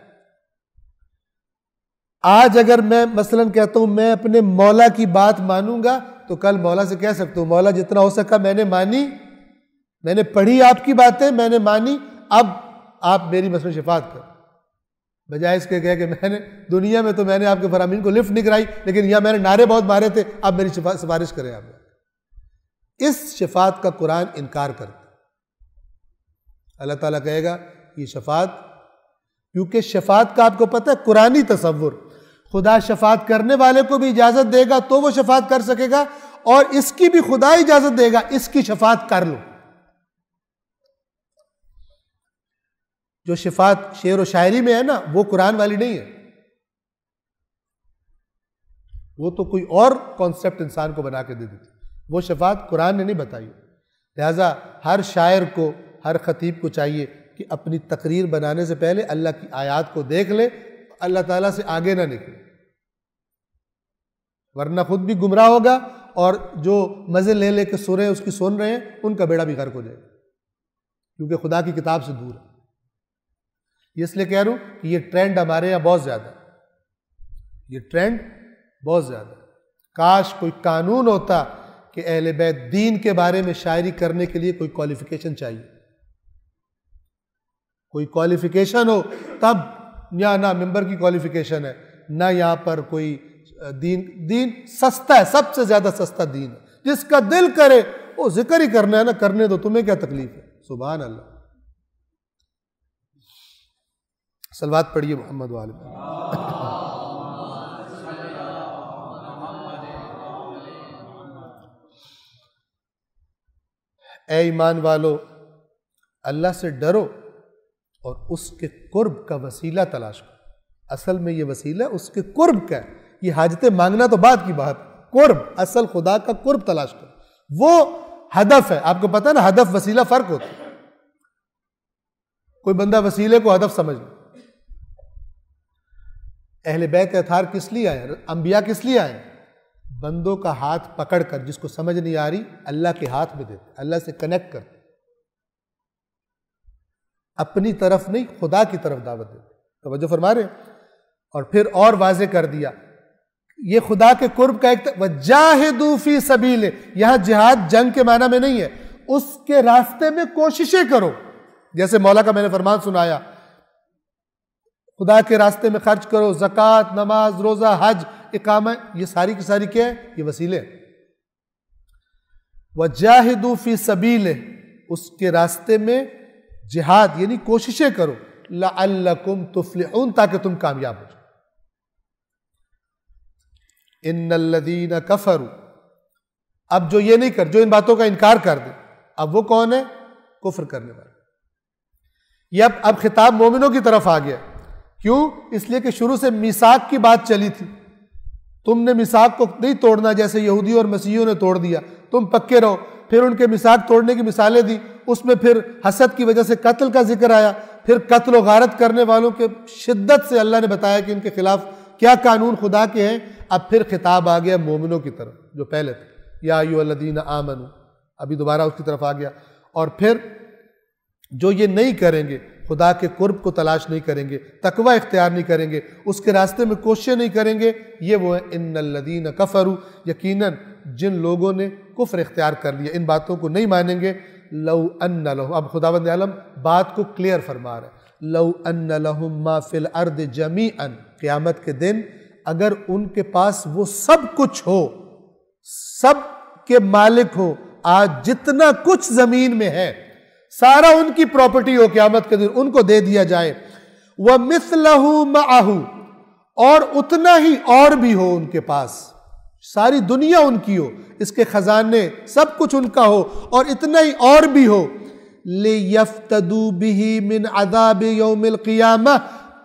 آج اگر میں مثلا کہتا ہوں میں اپنے مولا کی بات مانوں گا، تو کل مولا سے کہہ سکتا ہوں مولا جتنا ہو سکا میں نے مانی، میں نے پڑھی آپ کی باتیں، میں نے مانی، اب آپ میری مثلا شفاعت کر، بجائے اس کے کہے کہ میں نے دنیا میں تو میں نے آپ کے فرامین کو لفٹ نہیں کرائی، لیکن یہاں میں نے نعرے بہت مارے تھے، اب میری سفارش کریں آپ۔ اس شفاعت کا قرآن انکار کرتا ہے۔ اللہ تعالیٰ کہے گا یہ شفاعت، کیونکہ شفاعت کا آپ کو پتہ ہے قرآنی تصور، خدا شفاعت کرنے والے کو بھی اجازت دے گا تو وہ شفاعت کر سکے گا، اور اس کی بھی خدا اجازت دے گا اس کی شفاعت کر لو۔ جو شفاعت شعر و شاعری میں ہے نا، وہ قرآن والی نہیں ہے، وہ تو کوئی اور کانسیپٹ انسان کو بنا کے دے دیتی، وہ شفاعت قرآن نے نہیں بتائی۔ لہٰذا ہر شاعر کو، ہر خطیب کو چاہیے کہ اپنی تقریر بنانے سے پہلے اللہ کی آیات کو دیکھ لے، اللہ تعالیٰ سے آگے نہ نکلے، ورنہ خود بھی گمراہ ہوگا، اور جو مزے لے لے کے سورے اس کی سن رہے ہیں ان کا بیڑا بھی غرق ہو جائے گا، کیونکہ خدا کی کتاب سے دور ہے۔ اس لیے کہہ رہا ہوں کہ یہ ٹرینڈ ہمارے یہاں بہت زیادہ ہے، یہ ٹرینڈ بہت زیادہ ہے۔ کاش کوئی قانون ہوتا کہ اہل بیت دین کے بارے میں شاعری کرنے کے لیے کوئی کوالیفیکیشن چاہیے، کوئی کوالیفیکیشن ہو تب، یہاں نہ ممبر کی کوالیفیکیشن ہے، نہ یہاں پر کوئی دین سستا ہے، سب سے زیادہ سستا دین ہے، جس کا دل کرے وہ ذکر ہی کرنا ہے نا، کرنے دو، تمہیں کیا تکلیف ہے؟ سبحان اللہ۔ صلوات پڑھیے محمد والے۔ اے ایمان والو، اللہ سے ڈرو اور اس کے قرب کا وسیلہ تلاش کرو۔ اصل میں یہ وسیلہ اس کے قرب کا ہے، یہ حاجتیں مانگنا تو بعد کی بات، قرب، اصل خدا کا قرب تلاش کرو، وہ ہدف ہے۔ آپ کو پتہ ہے نا، ہدف وسیلہ فرق ہوتا ہے۔ کوئی بندہ وسیلے کو ہدف سمجھ لے۔ اہل بیت اطہار کس لیے آئے؟ انبیاء کس لیے آئے؟ بندوں کا ہاتھ پکڑ کر، جس کو سمجھ نہیں آ رہی اللہ کے ہاتھ میں دیتے، اللہ سے کنیکٹ کرتے، اپنی طرف نہیں خدا کی طرف دعوت دیتے۔ توجہ فرما رہے ہیں؟ اور پھر اور واضح کر دیا، یہ خدا کے قرب کا ایک وَجَاهِدُوا فِي سَبِيلِهِ، یہاں جہاد جنگ کے معنی میں نہیں ہے، اس کے راستے میں کوششیں کرو۔ جیسے مولا کا میں نے فرمان سنایا، خدا کے راستے میں خرچ کرو، زکوٰۃ، نماز، روزہ، حج، اقامہ، یہ ساری کی ساری کیا ہے؟ یہ وسیلے ہیں۔ وَجَاهِدُوا فِي سَبِيلِهِ، اس کے راستے میں جہاد یعنی کوششیں کرو، لَعَلَّكُمْ تُفْلِحُونَ، تاکہ تم کامیاب ہو جاؤ۔ ان الذین کفروا، اب جو یہ نہیں کر، جو ان باتوں کا انکار کر دے، اب وہ کون ہے؟ کفر کرنے والے۔ یہ اب خطاب مومنوں کی طرف آ گیا۔ کیوں؟ اس لیے کہ شروع سے میثاق کی بات چلی تھی، تم نے میثاق کو نہیں توڑنا، جیسے یہودیوں اور مسیحیوں نے توڑ دیا، تم پکے رہو۔ پھر ان کے میثاق توڑنے کی مثالیں دی، اس میں پھر حسد کی وجہ سے قتل کا ذکر آیا، پھر قتل و غارت کرنے والوں کے شدت سے اللہ نے بتایا کہ ان کے خلاف کیا قانون خدا کے ہیں۔ اب پھر خطاب آ گیا مومنوں کی طرف جو پہلے تھے، یا ایھا الذین آمنوا، ابھی دوبارہ اس کی طرف آ گیا۔ اور پھر جو یہ نہیں کریں گے، خدا کے قرب کو تلاش نہیں کریں گے، تقوی اختیار نہیں کریں گے، اس کے راستے میں کوششیں نہیں کریں گے، یہ وہ ہیں ان الذین کفروا، یقیناً جن لوگوں نے کفر اختیار کر لیا، ان باتوں کو نہیں مانیں گے۔ لو ان لہم، اب خداوند عالم بات کو کلیئر فرما رہے ہیں، لو ان لہم ما فی الارض جمیعا، قیامت کے دن اگر ان کے پاس وہ سب کچھ ہو، سب کے مالک ہو، آج جتنا کچھ زمین میں ہے سارا ان کی پراپرٹی ہو، قیامت کے دن ان کو دے دیا جائے، وَمِثْلَهُ مَعَهُ، اور اتنا ہی اور بھی ہو ان کے پاس، ساری دنیا ان کی ہو، اس کے خزانے سب کچھ ان کا ہو، اور اتنا ہی اور بھی ہو، لِيَفْتَدُوا بِهِ مِنْ عَذَابِ يَوْمِ الْقِيَامَةِ،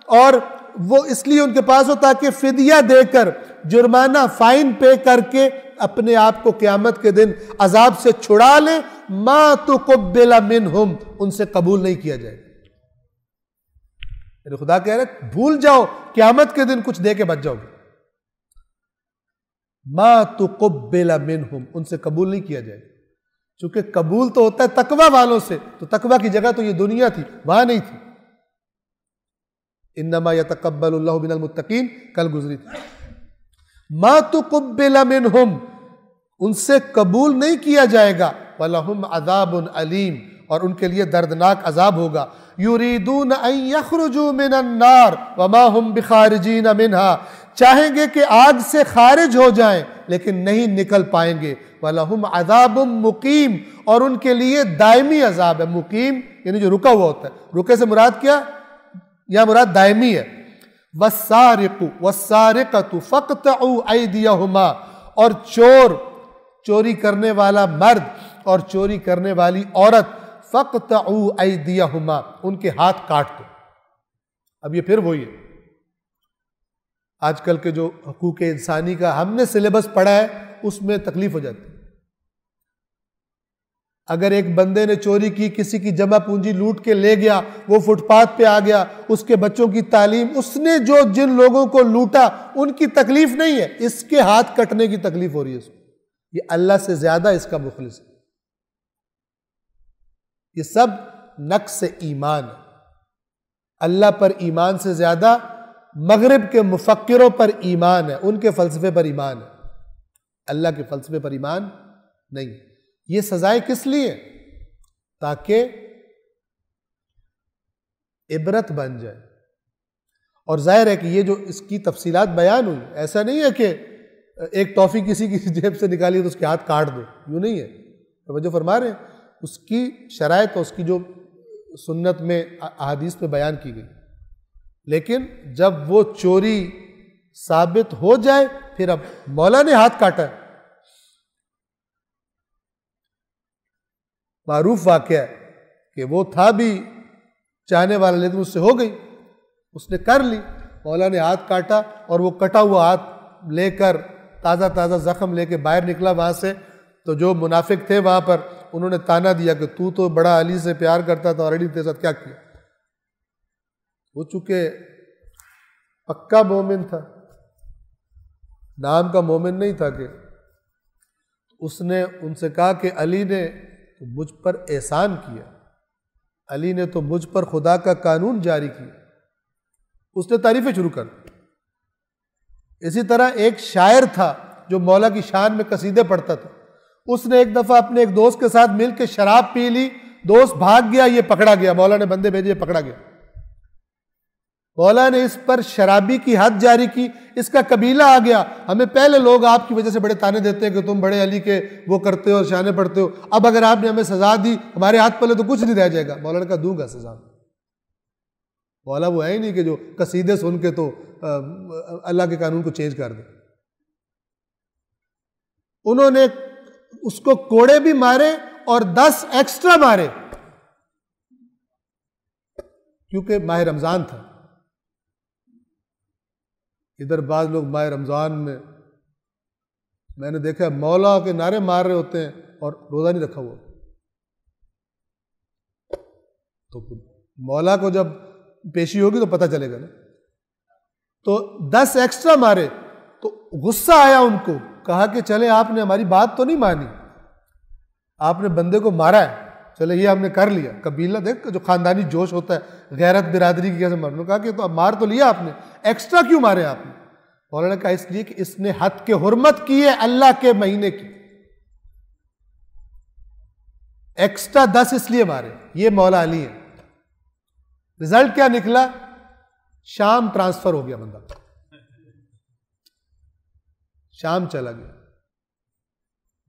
اور وہ اس لیے ان کے پاس ہو تاکہ فدیہ دے کر، جرمانہ، فائن پے کر کے اپنے آپ کو قیامت کے دن عذاب سے چھڑا لیں۔ ما تقبل منہم، ان سے قبول نہیں کیا جائے گا۔ یعنی خدا کہہ رہے بھول جاؤ، قیامت کے دن کچھ دے کے بچ جاؤ گے۔ ما تقبل منہم، ان سے قبول نہیں کیا جائے گا، چونکہ قبول تو ہوتا ہے تقوی والوں سے، تو تقوی کی جگہ تو یہ دنیا تھی، وہاں نہیں تھی۔ انما یتقبل اللہ من المتقین، کل گزری تھی۔ ما تقبل منہم، ان سے قبول نہیں کیا جائے گا، وَلَهُمْ عَذَابٌ عَلِيمٌ، اور ان کے لیے دردناک عذاب ہوگا۔ يُرِيدُونَ أَن يَخْرُجُوا مِنَ النَّارِ وَمَا هُمْ بِخَارِجِينَ مِنْهَا، چاہیں گے کہ آگ سے خارج ہو جائیں لیکن نہیں نکل پائیں گے۔ وَلَهُمْ عَذَابٌ مُقِيمٌ، اور ان کے لیے دائمی عذاب ہے۔ مقیم یعنی جو رکا ہوا ہوتا ہے، رکے سے مراد کیا؟ یا مراد دائمی ہے۔ وَالسَّارِقُ وَالسَّارِقَةُ فَاقْطَعُوا أَيْدِيَهُمَا، اور چور، چوری کرنے والا مرد اور چوری کرنے والی عورت، فَاقْطَعُوا أَيْدِيَهُمَا، ان کے ہاتھ کاٹ دو۔ اب یہ پھر وہی ہے، آج کل کے جو حقوق انسانی کا ہم نے سلیبس پڑھا ہے اس میں تکلیف ہو جاتی ہے۔ اگر ایک بندے نے چوری کی، کسی کی جمع پونجی لوٹ کے لے گیا، وہ فٹ پاتھ پہ آ گیا، اس کے بچوں کی تعلیم، اس نے جو جن لوگوں کو لوٹا ان کی تکلیف نہیں ہے، اس کے ہاتھ کٹنے کی تکلیف ہو رہی ہے اس کو۔ یہ اللہ سے زیادہ اس کا مخلص ہے۔ یہ سب نقص ایمان ہے۔ اللہ پر ایمان سے زیادہ مغرب کے مفکروں پر ایمان ہے، ان کے فلسفے پر ایمان ہے، اللہ کے فلسفے پر ایمان نہیں۔ یہ سزائیں کس لیے؟ تاکہ عبرت بن جائے۔ اور ظاہر ہے کہ یہ جو اس کی تفصیلات بیان ہوئی، ایسا نہیں ہے کہ ایک ٹافی کسی کی جیب سے نکالی تو اس کے ہاتھ کاٹ دو، یوں نہیں ہے۔ توجہ فرما رہے ہیں، اس کی شرائط اور اس کی جو سنت میں احادیث میں بیان کی گئی، لیکن جب وہ چوری ثابت ہو جائے پھر اب مولا نے ہاتھ کاٹا ہے. معروف واقعہ ہے کہ وہ تھا بھی چاہنے والا لیکن اس سے ہو گئی، اس نے کر لی، مولا نے ہاتھ کاٹا اور وہ کٹا ہوا ہاتھ لے کر تازہ تازہ زخم لے کے باہر نکلا وہاں سے. تو جو منافق تھے وہاں پر انہوں نے تانا دیا کہ تو بڑا علی سے پیار کرتا تھا اور علی کے ساتھ کیا کیا. وہ چونکہ پکا مومن تھا، نام کا مومن نہیں تھا، کہ اس نے ان سے کہا کہ علی نے تو مجھ پر احسان کیا، علی نے تو مجھ پر خدا کا قانون جاری کیا. اس نے تعریفیں شروع کر دی. اسی طرح ایک شاعر تھا جو مولا کی شان میں قصیدے پڑھتا تھا. اس نے ایک دفعہ اپنے ایک دوست کے ساتھ مل کے شراب پی لی، دوست بھاگ گیا، یہ پکڑا گیا، مولا نے بندے بھیجے، یہ پکڑا گیا. مولا نے اس پر شرابی کی حد جاری کی، اس کا قبیلہ آ گیا، ہمیں پہلے لوگ آپ کی وجہ سے بڑے تانے دیتے ہیں کہ تم بڑے علی کے وہ کرتے ہو، شانے پڑھتے ہو، اب اگر آپ نے ہمیں سزا دی ہمارے ہاتھ پلے تو کچھ نہیں رہ جائے گا. مولا نے کہا دوں گا سزا. مولا وہ ہے ہی نہیں کہ جو قصیدے سن کے تو اللہ کے قانون کو چینج کر دے. انہوں نے اس کو کوڑے بھی مارے اور 10 ایکسٹرا مارے کیونکہ ماہ رمضان تھا. ادھر بعض لوگ ماہ رمضان میں نے دیکھا مولا کے نعرے مار رہے ہوتے ہیں اور روزہ نہیں رکھا ہوا. تو مولا کو جب پیشی ہوگی تو پتہ چلے گا نا. تو 10 ایکسٹرا مارے تو غصہ آیا ان کو، کہا کہ چلے آپ نے ہماری بات تو نہیں مانی، آپ نے بندے کو مارا ہے، چلے یہ ہم نے کر لیا. قبیلہ دیکھ جو خاندانی جوش ہوتا ہے، غیرت برادری کی کیسے مرنے. کہا کہ تو اب مار تو لیا آپ نے، ایکسٹرا کیوں مارے آپ نے؟ مولانا نے کہا اس لیے کہ اس نے حد کے حرمت کی ہے اللہ کے مہینے کی، ایکسٹرا 10 اس لیے مارے. یہ مولا علی ہے. رزلٹ کیا نکلا؟ شام ٹرانسفر ہو گیا، بندہ شام چلا گیا.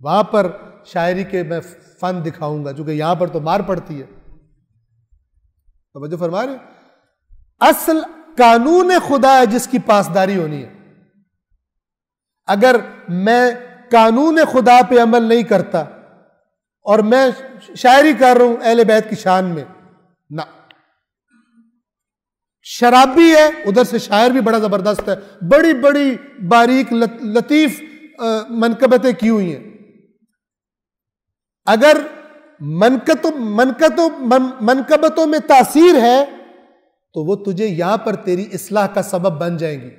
وہاں پر شاعری کے میں فن دکھاؤں گا، چونکہ یہاں پر تو مار پڑتی ہے. توجہ فرما رہے؟ اصل قانون خدا ہے جس کی پاسداری ہونی ہے. اگر میں قانون خدا پہ عمل نہیں کرتا اور میں شاعری کر رہا ہوں اہل بیت کی شان میں، نہ. شرابی ہے، ادھر سے شاعر بھی بڑا زبردست ہے، بڑی بڑی باریک لطیف منقبتیں کی ہوئی ہیں. اگر منقبتوں میں تاثیر ہے تو وہ تجھے یہاں پر تیری اصلاح کا سبب بن جائیں گی.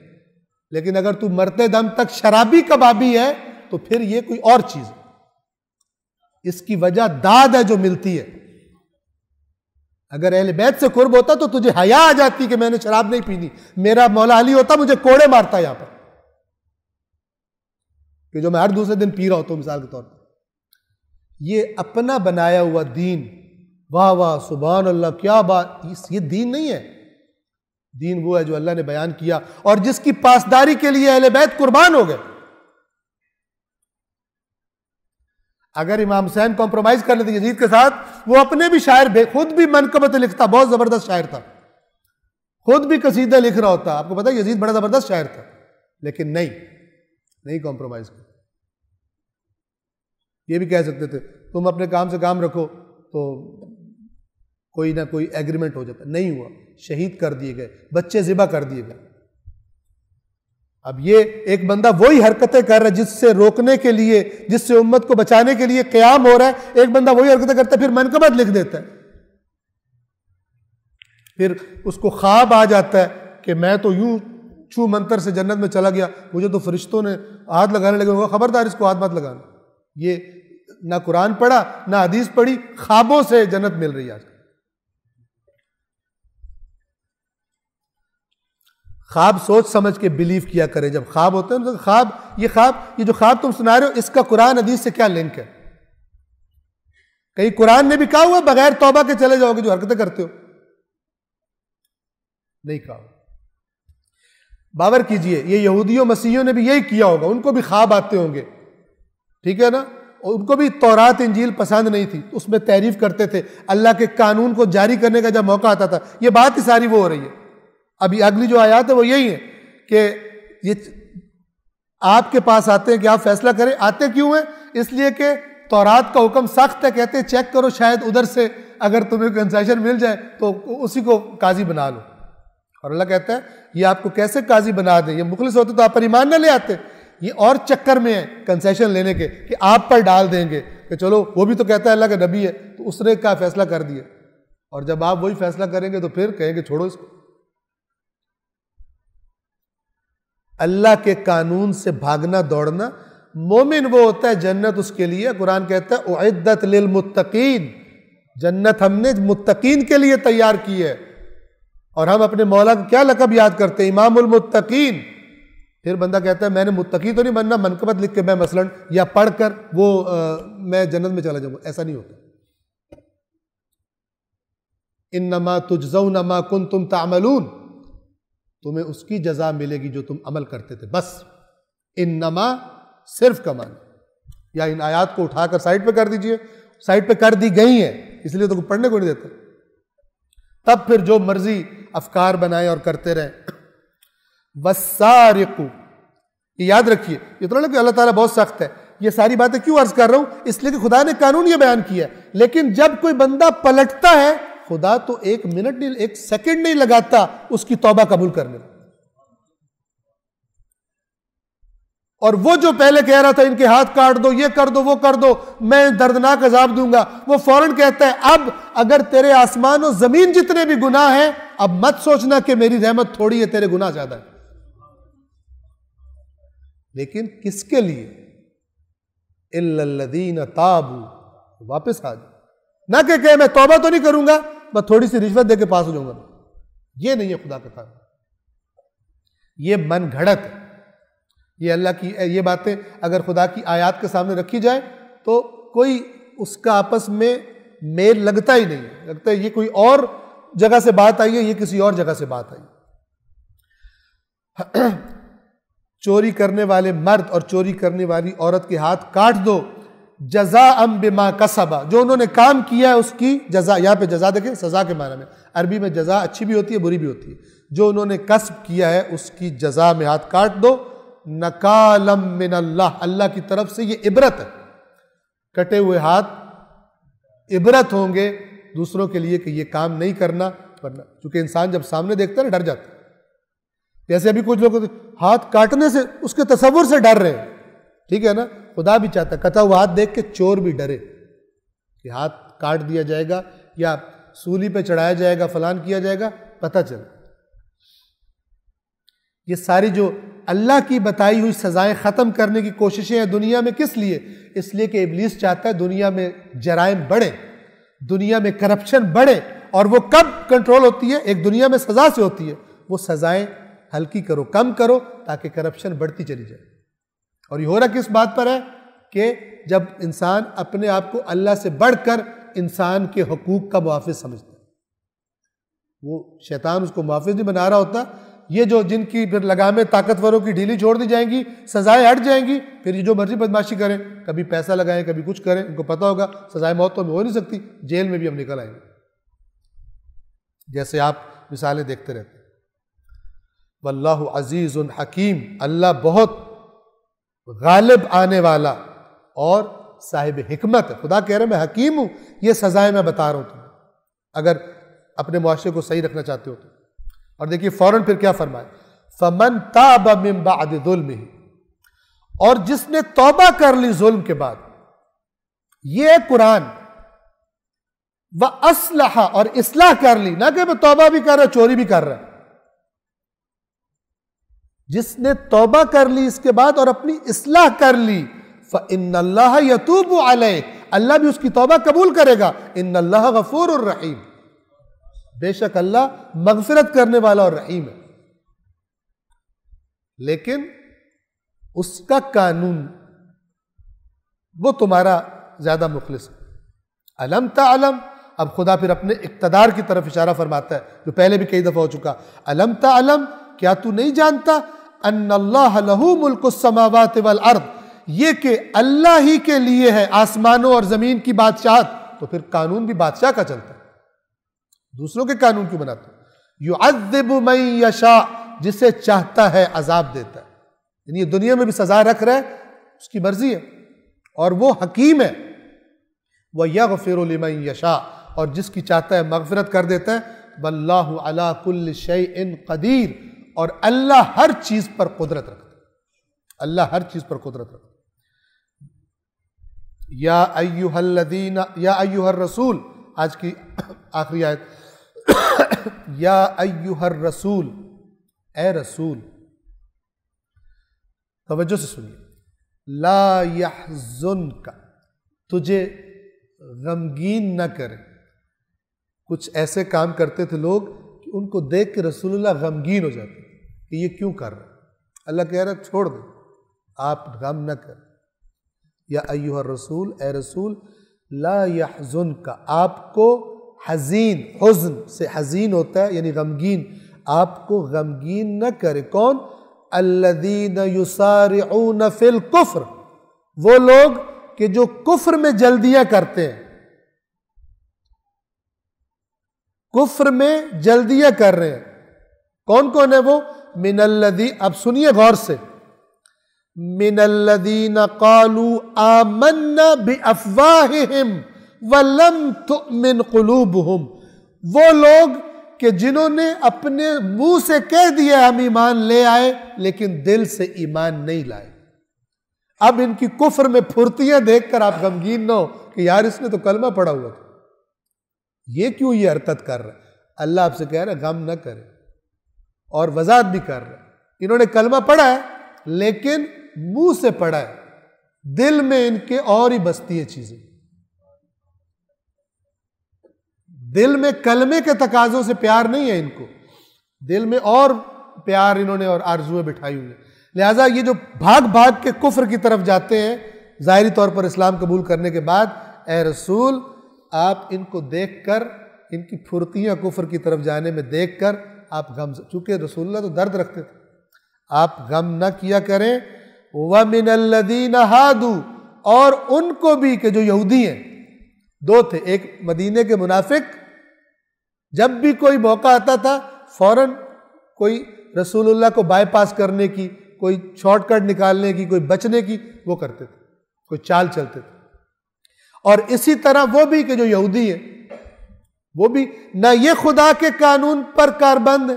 لیکن اگر تو مرتے دم تک شرابی کبابی ہے تو پھر یہ کوئی اور چیز ہے. اس کی وجہ داد ہے جو ملتی ہے. اگر اہل بیت سے قرب ہوتا تو تجھے حیا آ جاتی کہ میں نے شراب نہیں پینی. میرا مولا علی ہوتا مجھے کوڑے مارتا یہاں پر، کہ جو میں ہر دوسرے دن پی رہا ہوتا ہوں مثال کے طور پر. یہ اپنا بنایا ہوا دین، واہ واہ سبحان اللہ کیا بات، یہ دین نہیں ہے. دین وہ ہے جو اللہ نے بیان کیا اور جس کی پاسداری کے لیے اہل بیت قربان ہو گئے. اگر امام حسین کمپرومائز کر لیتے یزید کے ساتھ، وہ اپنے بھی شاعر، خود بھی منقبتیں لکھتا، بہت زبردست شاعر تھا، خود بھی قصیدہ لکھ رہا ہوتا. آپ کو پتا ہے یزید بڑا زبردست شاعر تھا، لیکن نہیں کمپرومائز کر. یہ بھی کہہ سکتے تھے تم اپنے کام سے کام رکھو تو کوئی نہ کوئی ایگریمنٹ ہو جاتا. نہیں ہوا، شہید کر دیے گئے، بچے ذبح کر دیے گئے. اب یہ ایک بندہ وہی حرکتیں کر رہا ہے جس سے روکنے کے لیے، جس سے امت کو بچانے کے لیے قیام ہو رہا ہے. ایک بندہ وہی حرکتیں کرتا ہے، پھر منقبت لکھ دیتا ہے، پھر اس کو خواب آ جاتا ہے کہ میں تو یوں چھو منتر سے جنت میں چلا گیا، مجھے تو فرشتوں نے ہاتھ لگانے لگے، خبردار اس کو ہاتھ مت لگانا. یہ نہ قرآن پڑھا نہ حدیث پڑھی، خوابوں سے جنت مل رہی ہے آج. خواب سوچ سمجھ کے بلیو کیا کرے. جب خواب ہوتے ہیں یہ جو خواب تم سنا رہے ہو اس کا قرآن حدیث سے کیا لنک ہے؟ کہیں قرآن نے بھی کہا ہوا بغیر توبہ کے چلے جاؤ گے جو حرکتیں کرتے ہو؟ نہیں کہا. باور کیجئے یہ یہودیوں مسیحیوں نے بھی یہی کیا ہوگا، ان کو بھی خواب آتے ہوں گے، ٹھیک ہے نا. ان کو بھی تورات انجیل پسند نہیں تھی، اس میں تعریف کرتے تھے. اللہ کے قانون کو جاری کرنے کا جب موقع آتا تھا، یہ بات ہی ساری وہ ہو رہی ہے. ابھی اگلی جو آیات ہے وہ یہی ہے کہ یہ آپ کے پاس آتے ہیں کہ آپ فیصلہ کریں. آتے کیوں ہیں؟ اس لیے کہ تورات کا حکم سخت ہے، کہتے ہیں چیک کرو شاید ادھر سے اگر تمہیں کنسیشن مل جائے تو اسی کو قاضی بنا لو. اور اللہ کہتا ہے یہ آپ کو کیسے قاضی بنا دیں؟ یہ مخلص ہوتے تو آپ پر ایمان نہ لے آتے. یہ اور چکر میں ہے کنسیشن لینے کے کہ آپ پر ڈال دیں گے کہ چلو وہ بھی تو کہتا ہے اللہ کا نبی ہے تو اس نے کیا فیصلہ کر دیا. اور جب آپ وہی فیصلہ کریں گے تو پھر کہیں گے چھوڑو اس کو. اللہ کے قانون سے بھاگنا دوڑنا، مومن وہ ہوتا ہے جنت اس کے لیے، قرآن کہتا ہے اعدت للمتقین، جنت ہم نے متقین کے لیے تیار کی ہے. اور ہم اپنے مولا کو کیا لقب یاد کرتے ہیں؟ امام المتقین. پھر بندہ کہتا ہے میں نے متقی تو نہیں بننا منقبت لکھ کے میں مثلا یا پڑھ کر وہ میں جنت میں چلا جاؤں گا. ایسا نہیں ہوتا. انما تجزون ما کنتم تعملون، تمہیں اس کی جزا ملے گی جو تم عمل کرتے تھے. بس انما صرف کا معنی، یا ان آیات کو اٹھا کر سائٹ پہ کر دیجئے، سائٹ پہ کر دی گئی ہیں اس لیے تو پڑھنے کو نہیں دیتا. تب پھر جو مرضی افکار بنائے اور کرتے رہیں. والسارق، یہ یاد رکھیے، یہ تو نہیں کہ اللہ تعالیٰ بہت سخت ہے. یہ ساری باتیں کیوں عرض کر رہا ہوں؟ اس لیے کہ خدا نے قانون یہ بیان کیا ہے. لیکن جب کوئی بندہ پلٹتا ہے خدا تو ایک منٹ نہیں، ایک سیکنڈ نہیں لگاتا اس کی توبہ قبول کرنے میں. اور وہ جو پہلے کہہ رہا تھا ان کے ہاتھ کاٹ دو، یہ کر دو، وہ کر دو، میں دردناک عذاب دوں گا، وہ فوراً کہتا ہے اب اگر تیرے آسمان و زمین جتنے بھی گناہ ہیں اب مت سوچنا کہ میری رحمت تھوڑی ہے، تیرے گناہ زیادہ ہے. لیکن کس کے لیے؟ الا الذین تابوا، واپس آ جائے. نہ کہ میں توبہ تو نہیں کروں گا، میں تھوڑی سی رشوت دے کے پاس ہو جاؤں گا. یہ نہیں ہے خدا کا کام. یہ من گھڑت ہے. یہ اللہ کی یہ باتیں اگر خدا کی آیات کے سامنے رکھی جائے تو کوئی اس کا آپس میں میل لگتا ہی نہیں. لگتا ہے یہ کوئی اور جگہ سے بات آئی ہے، یہ کسی اور جگہ سے بات آئی. چوری کرنے والے مرد اور چوری کرنے والی عورت کے ہاتھ کاٹ دو، جزاء بما کسبا، جو انہوں نے کام کیا ہے اس کی جزا. یہاں پہ جزا دیکھیں سزا کے معنی میں، عربی میں جزا اچھی بھی ہوتی ہے بری بھی ہوتی ہے. جو انہوں نے کسب کیا ہے اس کی جزا میں ہاتھ کاٹ دو. نکالم من اللہ، اللہ کی طرف سے یہ عبرت ہے. کٹے ہوئے ہاتھ عبرت ہوں گے دوسروں کے لیے کہ یہ کام نہیں کرنا. ورنہ چونکہ انسان جب سامنے دیکھتا ہے ڈر جاتا ہے. جیسے ابھی کچھ لوگ ہاتھ کاٹنے سے اس کے تصور سے ڈر رہے ہیں، ٹھیک ہے نا. خدا بھی چاہتا ہے کٹا ہوا ہاتھ دیکھ کے چور بھی ڈرے کہ ہاتھ کاٹ دیا جائے گا یا سولی پہ چڑھایا جائے گا، فلان کیا جائے گا، پتہ چلے. یہ ساری جو اللہ کی بتائی ہوئی سزائیں ختم کرنے کی کوششیں ہیں دنیا میں، کس لیے؟ اس لیے کہ ابلیس چاہتا ہے دنیا میں جرائم بڑھے، دنیا میں کرپشن بڑھے. اور وہ کب کنٹرول ہوتی ہے؟ ایک دنیا میں سزا سے ہوتی ہے. وہ سزائیں ہلکی کرو، کم کرو تاکہ کرپشن بڑھتی چلی جائے. اور یہ ہو رہا کس بات پر ہے کہ جب انسان اپنے آپ کو اللہ سے بڑھ کر انسان کے حقوق کا محافظ سمجھتا ہے. وہ شیطان اس کو محافظ نہیں بنا رہا ہوتا. یہ جو جن کی پھر لگامیں طاقتوروں کی ڈھیلی چھوڑ دی جائیں گی، سزائیں ہٹ جائیں گی، پھر یہ جو مرضی بدماشی کریں، کبھی پیسہ لگائیں کبھی کچھ کریں، ان کو پتہ ہوگا سزائے موت تو ہو نہیں سکتی، جیل میں بھی ہم نکل آئیں گے. جیسے آپ مثالیں دیکھتے رہتے ہیں. واللہ عزیز حکیم، اللہ بہت غالب آنے والا اور صاحب حکمت ہے. خدا کہہ رہے ہیں میں حکیم ہوں، یہ سزائیں میں بتا رہا ہوں تمہیں اگر اپنے معاشرے کو صحیح رکھنا چاہتے ہو تو. اور دیکھیے فوراً پھر کیا فرمایا، فمن تاب من بعد ظلمہ، اور جس نے توبہ کر لی ظلم کے بعد. یہ قرآن وَأَصْلَحَ، اور اصلاح کر لی، نہ کہ میں توبہ بھی کر رہا چوری بھی کر رہا. جس نے توبہ کر لی اس کے بعد اور اپنی اصلاح کر لی، فَإِنَّ اللَّهَ يَتُوبُ عَلَيْهِ، اللہ بھی اس کی توبہ قبول کرے گا. إِنَّ اللَّهَ غَفُورٌ رَحِيمٌ، بے شک اللہ مغفرت کرنے والا اور رحیم ہے. لیکن اس کا قانون وہ تمہارا زیادہ مخلص ہے. الم تعلم، اب خدا پھر اپنے اقتدار کی طرف اشارہ فرماتا ہے جو پہلے بھی کئی دفعہ ہو چکا. الم تعلم، کیا تو نہیں جانتا، ان اللہ لہ ملک السماوات والارض، یہ کہ اللہ ہی کے لیے ہے آسمانوں اور زمین کی بادشاہت. تو پھر قانون بھی بادشاہ کا چلتا ہے، دوسروں کے قانون کیوں بناتے؟ یعذب من یشاء، جسے چاہتا ہے عذاب دیتا ہے، یعنی یہ دنیا میں بھی سزا رکھ رہا ہے، اس کی مرضی ہے، اور وہ حکیم ہے۔ وَيَغْفِرُ لِمَن یشاء، اور جس کی چاہتا ہے مغفرت کر دیتا ہے۔ وَاللَّهُ عَلَى كُلِّ شَيْءٍ قدیر، اور اللہ ہر چیز پر قدرت رکھتا ہے، اللہ ہر چیز پر قدرت رکھتا ہے۔ یا ایھا الذین، یا ایھا الرسول، آج کی آخری آیت، یا ایھا الرسول، اے رسول، توجہ سے سنیے، لا یحزنک، تجھے غمگین نہ کرے۔ کچھ ایسے کام کرتے تھے لوگ کہ ان کو دیکھ کے رسول اللہ غمگین ہو جاتے کہ یہ کیوں کر رہے ہیں۔ اللہ کہہ رہا ہے چھوڑ دیں، آپ غم نہ کریں۔ یا ایھا الرسول، اے رسول، لا یحزنک، آپ کو حزین، حزن سے حزین ہوتا ہے یعنی غمگین، آپ کو غمگین نہ کرے۔ کون؟ الذین یسارعون فی الکفر، وہ لوگ کہ جو کفر میں جلدیاں کرتے ہیں، کفر میں جلدیاں کر رہے ہیں۔ کون کون ہے وہ؟ من الذین، اب سنیے غور سے، من الذین قالوا آمنا بافواہہم ولم تؤمن قلوبہم، وہ لوگ کہ جنہوں نے اپنے منہ سے کہہ دیا ہم ایمان لے آئے لیکن دل سے ایمان نہیں لائے۔ اب ان کی کفر میں پھرتیاں دیکھ کر آپ غمگین نہ ہو کہ یار اس نے تو کلمہ پڑھا ہوا تھا، یہ کیوں یہ حرکت کر رہا ہے۔ اللہ آپ سے کہہ رہا ہے غم نہ کرے، اور وضاحت بھی کر رہا ہے، انہوں نے کلمہ پڑھا ہے لیکن منہ سے پڑھا ہے، دل میں ان کے اور ہی بستی ہے چیزیں، دل میں کلمے کے تقاضوں سے پیار نہیں ہے ان کو، دل میں اور پیار انہوں نے اور آرزویں بٹھائی ہوئی ہیں۔ لہٰذا یہ جو بھاگ بھاگ کے کفر کی طرف جاتے ہیں ظاہری طور پر اسلام قبول کرنے کے بعد، اے رسول آپ ان کو دیکھ کر، ان کی پھرتیاں کفر کی طرف جانے میں دیکھ کر آپ غم، چونکہ رسول اللہ تو درد رکھتے تھے، آپ غم نہ کیا کریں۔ وَمِنَ الَّذِينَ هَادُوا، اور ان کو بھی کہ جو یہودی ہیں، دو تھے، ایک مدینے کے منافق، جب بھی کوئی موقع آتا تھا فوراً کوئی رسول اللہ کو بائی پاس کرنے کی، کوئی شارٹ کٹ نکالنے کی، کوئی بچنے کی وہ کرتے تھے، کوئی چال چلتے تھے۔ اور اسی طرح وہ بھی کہ جو یہودی ہیں، وہ بھی نہ یہ خدا کے قانون پر کاربند ہے،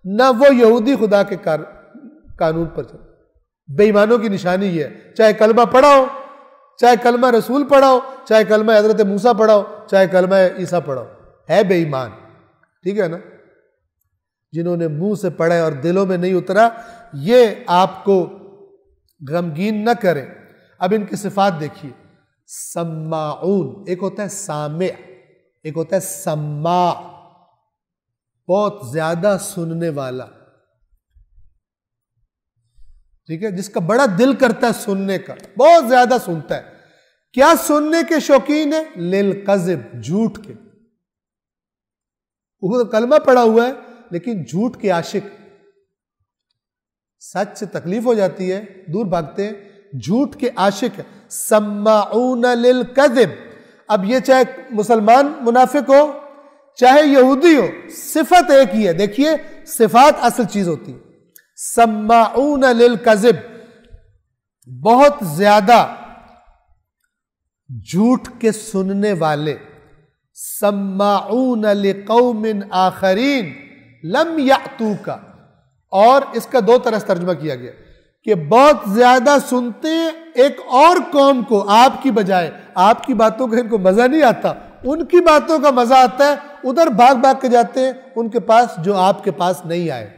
نہ وہ یہودی خدا کے قانون پر چلتے۔ بے ایمانوں کی نشانی یہ ہے، چاہے کلمہ پڑھا ہو، چاہے کلمہ رسول پڑھا ہو، چاہے کلمہ حضرت موسیٰ پڑھا ہو، چاہے کلمہ عیسیٰ پڑھا ہو، ہے بے ایمان، ٹھیک ہے نا؟ جنہوں نے منہ سے پڑھا ہے اور دلوں میں نہیں اترا، یہ آپ کو غمگین نہ کرے۔ اب ان کی صفات دیکھیے، سماعون، ایک ہوتا ہے سامع، ایک ہوتا ہے سماع، بہت زیادہ سننے والا، ٹھیک ہے، جس کا بڑا دل کرتا ہے سننے کا، بہت زیادہ سنتا ہے۔ کیا سننے کے شوقین ہے؟ للکذب، جھوٹ کے، وہ کلمہ پڑھا ہوا ہے لیکن جھوٹ کے عاشق، سچ سے تکلیف ہو جاتی ہے دور بھاگتے ہیں، جھوٹ کے عاشق ہے۔ سماعون للکذب، اب یہ چاہے مسلمان منافق ہو چاہے یہودی ہو، صفت ایک ہی ہے۔ دیکھیے صفات اصل چیز ہوتی ہے۔ سماعون للکذب، بہت زیادہ جھوٹ کے سننے والے۔ سماعون لقوم آخرین لم یأتوک، اور اس کا دو طرح سے ترجمہ کیا گیا کہ بہت زیادہ سنتے ہیں ایک اور قوم کو آپ کی بجائے، آپ کی باتوں کا ان کو مزہ نہیں آتا، ان کی باتوں کا مزہ آتا ہے، ادھر بھاگ بھاگ کے جاتے ہیں ان کے پاس جو آپ کے پاس نہیں آئے۔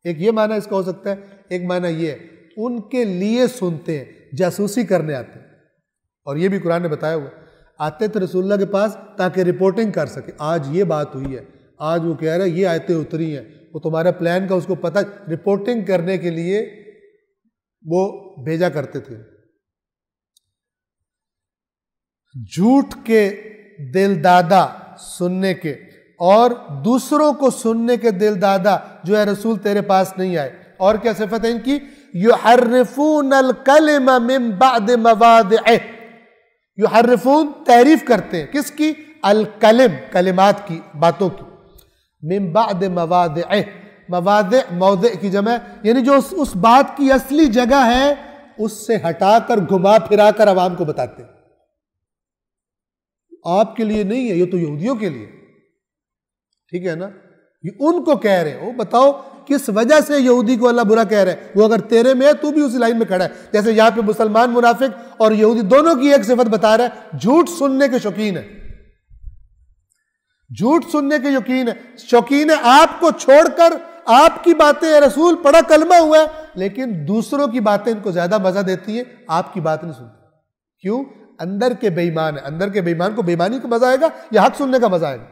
ایک یہ معنی اس کا ہو سکتا ہے، ایک معنی یہ ہے ان کے لیے سنتے ہیں، جاسوسی کرنے آتے ہیں، اور یہ بھی قرآن نے بتایا ہوا، آتے تھے رسول اللہ کے پاس تاکہ رپورٹنگ کر سکے، آج یہ بات ہوئی ہے، آج وہ کہہ رہا ہے یہ آیتیں اتری ہیں، وہ تمہارا پلان کا اس کو پتہ، رپورٹنگ کرنے کے لیے وہ بھیجا کرتے تھے۔ جھوٹ کے دل دادا سننے کے، اور دوسروں کو سننے کے دل دادا جو ہے رسول تیرے پاس نہیں آئے۔ اور کیا صفت ہے ان کی؟ یحرفون الکلم من بعد مواضعہ، یحرفون تحریف کرتے ہیں، کس کی؟ الکلم، کلمات کی، باتوں کی، من بعد مواضعہ، مواضع موضع کی جمع، یعنی جو اس بات کی اصلی جگہ ہے اس سے ہٹا کر گھما پھرا کر عوام کو بتاتے ہیں۔ آپ کے لیے نہیں ہے، یہ تو یہودیوں کے لیے، ٹھیک ہے نا، یہ ان کو کہہ رہے ہیں۔ وہ بتاؤ کس وجہ سے یہودی کو اللہ برا کہہ رہے ہیں؟ وہ اگر تیرے میں ہے تو بھی اسی لائن میں کھڑا ہے۔ جیسے یہاں پہ مسلمان منافق اور یہودی دونوں کی ایک صفت بتا رہا ہے، جھوٹ سننے کے شوقین ہے، جھوٹ سننے کے یقین ہے، شوقین ہے آپ کو چھوڑ کر آپ کی باتیں رسول پڑھا کلمہ ہوا ہے لیکن دوسروں کی باتیں ان کو زیادہ مزہ دیتی ہیں، آپ کی بات نہیں سنتے۔ کیوں؟ اندر کے بے ایمان ہے، اندر کے بے ایمان کو بے ایمانی کا مزہ آئے گا یا حق سننے کا مزہ آئے گا؟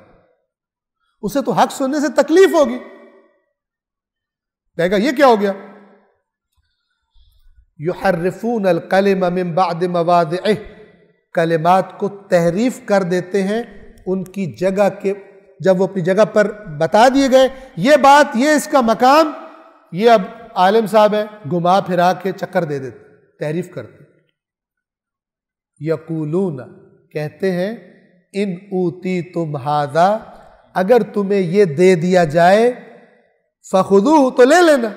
اسے تو حق سننے سے تکلیف ہوگی، کہے گا یہ کیا ہو گیا؟ یحرفون الکلم من بعد مواضعہ، کلمات کو تحریف کر دیتے ہیں ان کی جگہ کے، جب وہ اپنی جگہ پر بتا دیے گئے یہ بات، یہ اس کا مقام، یہ اب عالم صاحب ہے، گھما پھرا کے چکر دے دیتے، تحریف کرتے۔ یقولون، کہتے ہیں، ان اوتیتم ھذا، اگر تمہیں یہ دے دیا جائے، فخذوہ، تو لے لینا،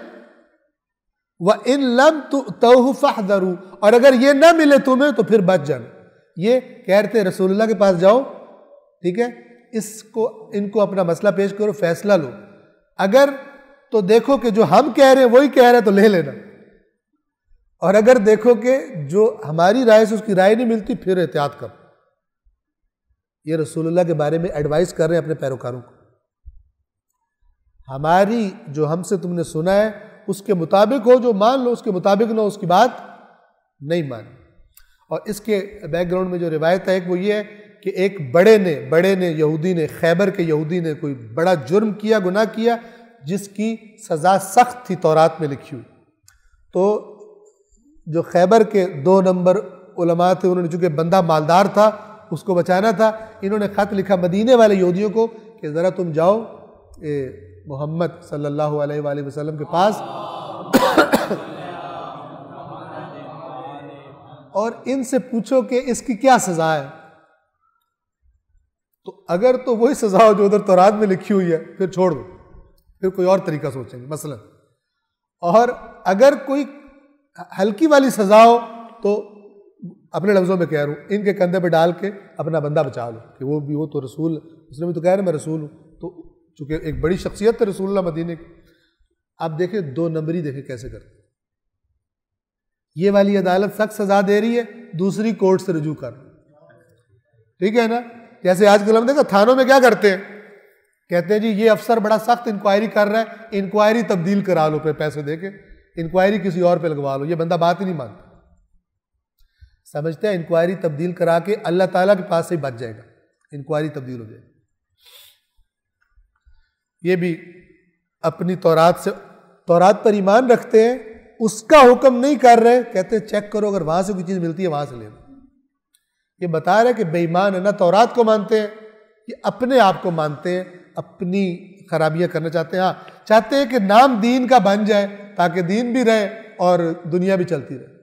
وَإِن لَمْ تُؤْتَوْهُ فَاحْذَرُوا، اور اگر یہ نہ ملے تمہیں تو پھر بچ جانا۔ یہ کہہ رہے تھے رسول اللہ کے پاس جاؤ، ٹھیک ہے، ان کو اپنا مسئلہ پیش کرو، فیصلہ لو، اگر تو دیکھو کہ جو ہم کہہ رہے ہیں وہی کہہ رہے ہیں تو لے لینا، اور اگر دیکھو کہ جو ہماری رائے سے اس کی رائے نہیں ملتی پھر احتیاط کرو۔ یہ رسول اللہ کے بارے میں ایڈوائز کر رہے ہیں اپنے پیروکاروں کو، ہماری جو ہم سے تم نے سنا ہے اس کے مطابق ہو، جو مان لو، اس کے مطابق نہ ہو اس کی بات نہیں مانی۔ اور اس کے بیک گراؤنڈ میں جو روایت ہے ایک وہ یہ ہے کہ ایک بڑے نے یہودی نے، خیبر کے یہودی نے کوئی بڑا جرم کیا، گناہ کیا، جس کی سزا سخت تھی تورات میں لکھی ہوئی۔ تو جو خیبر کے 2 نمبر علماء تھے، انہوں نے چونکہ بندہ مالدار تھا، اس کو بچانا تھا، انہوں نے خط لکھا مدینے والے یہودیوں کو کہ ذرا تم جاؤ محمد صلی اللہ علیہ وآلہ وسلم کے پاس اور ان سے پوچھو کہ اس کی کیا سزا ہے۔ تو اگر تو وہی سزا ہو جو ادھر تورات میں لکھی ہوئی ہے پھر چھوڑ دو، پھر کوئی اور طریقہ سوچیں گے مثلا، اور اگر کوئی ہلکی والی سزا ہو تو اپنے لفظوں میں کہہ رہا ہوں، ان کے کندھے پہ ڈال کے اپنا بندہ بچا لو کہ وہ تو رسول، اس نے بھی تو کہہ رہا میں رسول ہوں، تو چونکہ ایک بڑی شخصیت ہے رسول اللہ مدینے کی۔ آپ دیکھیں 2 نمبری دیکھیں کیسے کرتے، یہ والی عدالت سخت سزا دے رہی ہے، دوسری کورٹ سے رجوع کر، ٹھیک ہے نا؟ جیسے آج کل ہم دیکھا تھانوں میں کیا کرتے ہیں، کہتے ہیں جی یہ افسر بڑا سخت انکوائری کر رہا ہے، انکوائری تبدیل کرا لو، پہ پیسے دے کے انکوائری کسی اور پہ لگوا لو، یہ بندہ بات ہی نہیں مانتا، سمجھتے ہیں انکوائری تبدیل کرا کے اللہ تعالیٰ کے پاس سے ہی بچ جائے گا، انکوائری تبدیل ہو جائے گی۔ یہ بھی اپنی تورات پر ایمان رکھتے ہیں، اس کا حکم نہیں کر رہے، کہتے ہیں چیک کرو اگر وہاں سے کوئی چیز ملتی ہے وہاں سے لے لو۔ یہ بتا رہے کہ بے ایمان ہے، نہ تورات کو مانتے ہیں، یہ اپنے آپ کو مانتے ہیں، اپنی خرابیاں کرنا چاہتے ہیں، ہاں چاہتے ہیں کہ نام دین کا بن جائے تاکہ دین بھی رہے اور دنیا بھی چلتی رہے،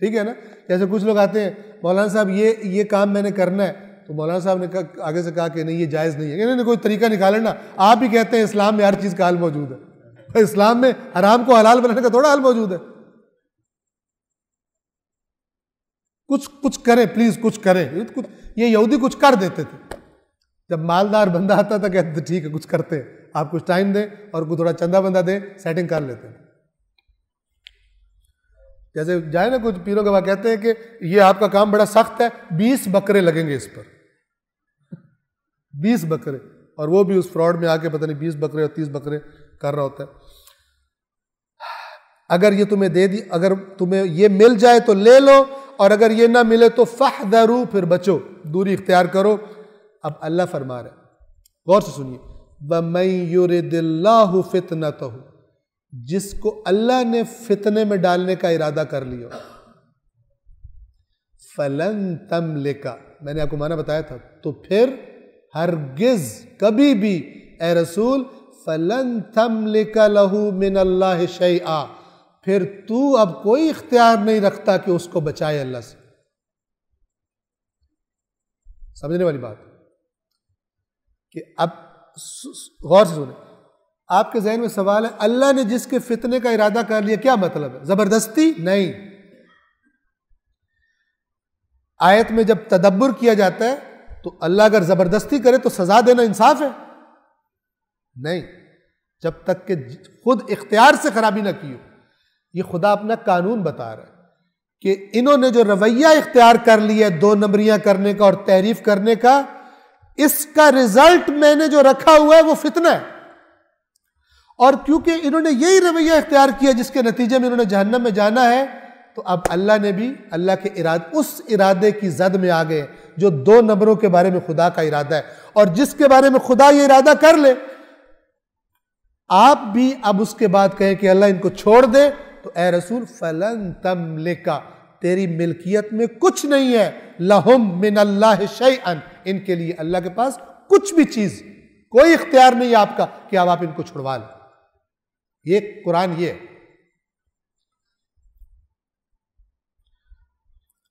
ٹھیک ہے نا؟ جیسے کچھ لوگ آتے ہیں، مولانا صاحب یہ کام میں نے کرنا ہے، تو مولانا صاحب نے آگے سے کہا کہ نہیں یہ جائز نہیں ہے، انہوں نے کوئی طریقہ نکالے نا، آپ ہی کہتے ہیں اسلام میں ہر چیز کا حل موجود ہے، اسلام میں حرام کو حلال بنانے کا تھوڑا حل موجود ہے، کچھ کریں پلیز، کچھ کریں، یہ یہودی کچھ کر دیتے تھے، جب مالدار بندہ آتا تھا کہتے تھے ٹھیک ہے کچھ کرتے ہیں، آپ کچھ ٹائم دیں اور کوئی تھوڑا چندہ بندہ دیں، سیٹنگ کر لیتے ہیں۔ جیسے جائے نا کچھ پیروں کے بعد کہتے ہیں کہ یہ آپ کا کام بڑا سخت ہے، 20 بکرے لگیں گے اس پر، 20 بکرے، اور وہ بھی اس فراڈ میں آ کے پتہ نہیں 20 بکرے اور 30 بکرے کر رہا ہوتا ہے۔ اگر یہ تمہیں دے دی، اگر تمہیں یہ مل جائے تو لے لو، اور اگر یہ نہ ملے تو فاحذروا، پھر بچو، دوری اختیار کرو۔ اب اللہ فرما رہا ہے، غور سے سنیے، وَمَن يُرِدِ اللَّهُ فِتْنَتَهُ، جس کو اللہ نے فتنے میں ڈالنے کا ارادہ کر لیا، فَلَن تَمْلِكَ، میں نے آپ کو معنی بتایا تھا، تو پھر ہرگز کبھی بھی اے رسول فَلَن تَمْلِكَ لَهُ مِنَ اللَّهِ شَيْئًا، پھر تو اب کوئی اختیار نہیں رکھتا کہ اس کو بچائے اللہ سے۔ سمجھنے والی بات کہ اب غور سے سنیں، آپ کے ذہن میں سوال ہے اللہ نے جس کے فتنے کا ارادہ کر لیا کیا مطلب ہے؟ زبردستی نہیں. آیت میں جب تدبر کیا جاتا ہے تو اللہ اگر زبردستی کرے تو سزا دینا انصاف ہے؟ نہیں، جب تک کہ خود اختیار سے خرابی نہ کی ہو. یہ خدا اپنا قانون بتا رہا ہے کہ انہوں نے جو رویہ اختیار کر لیا 2 نمبریاں کرنے کا اور تحریف کرنے کا، اس کا رزلٹ میں نے جو رکھا ہوا ہے وہ فتنہ ہے. اور کیونکہ انہوں نے یہی رویہ اختیار کیا جس کے نتیجے میں انہوں نے جہنم میں جانا ہے، تو اب اللہ نے بھی اللہ کے اس ارادے کی زد میں آ گئے جو 2 نمبروں کے بارے میں خدا کا ارادہ ہے. اور جس کے بارے میں خدا یہ ارادہ کر لے، آپ بھی اب اس کے بعد کہیں کہ اللہ ان کو چھوڑ دے، تو اے رسول فلن تملکا، تیری ملکیت میں کچھ نہیں ہے، لہم من اللہ شیئا، ان کے لیے اللہ کے پاس کچھ بھی چیز، کوئی اختیار نہیں ہے آپ کا کہ آپ ان کو چھڑوا لیں. یہ قرآن یہ ہے.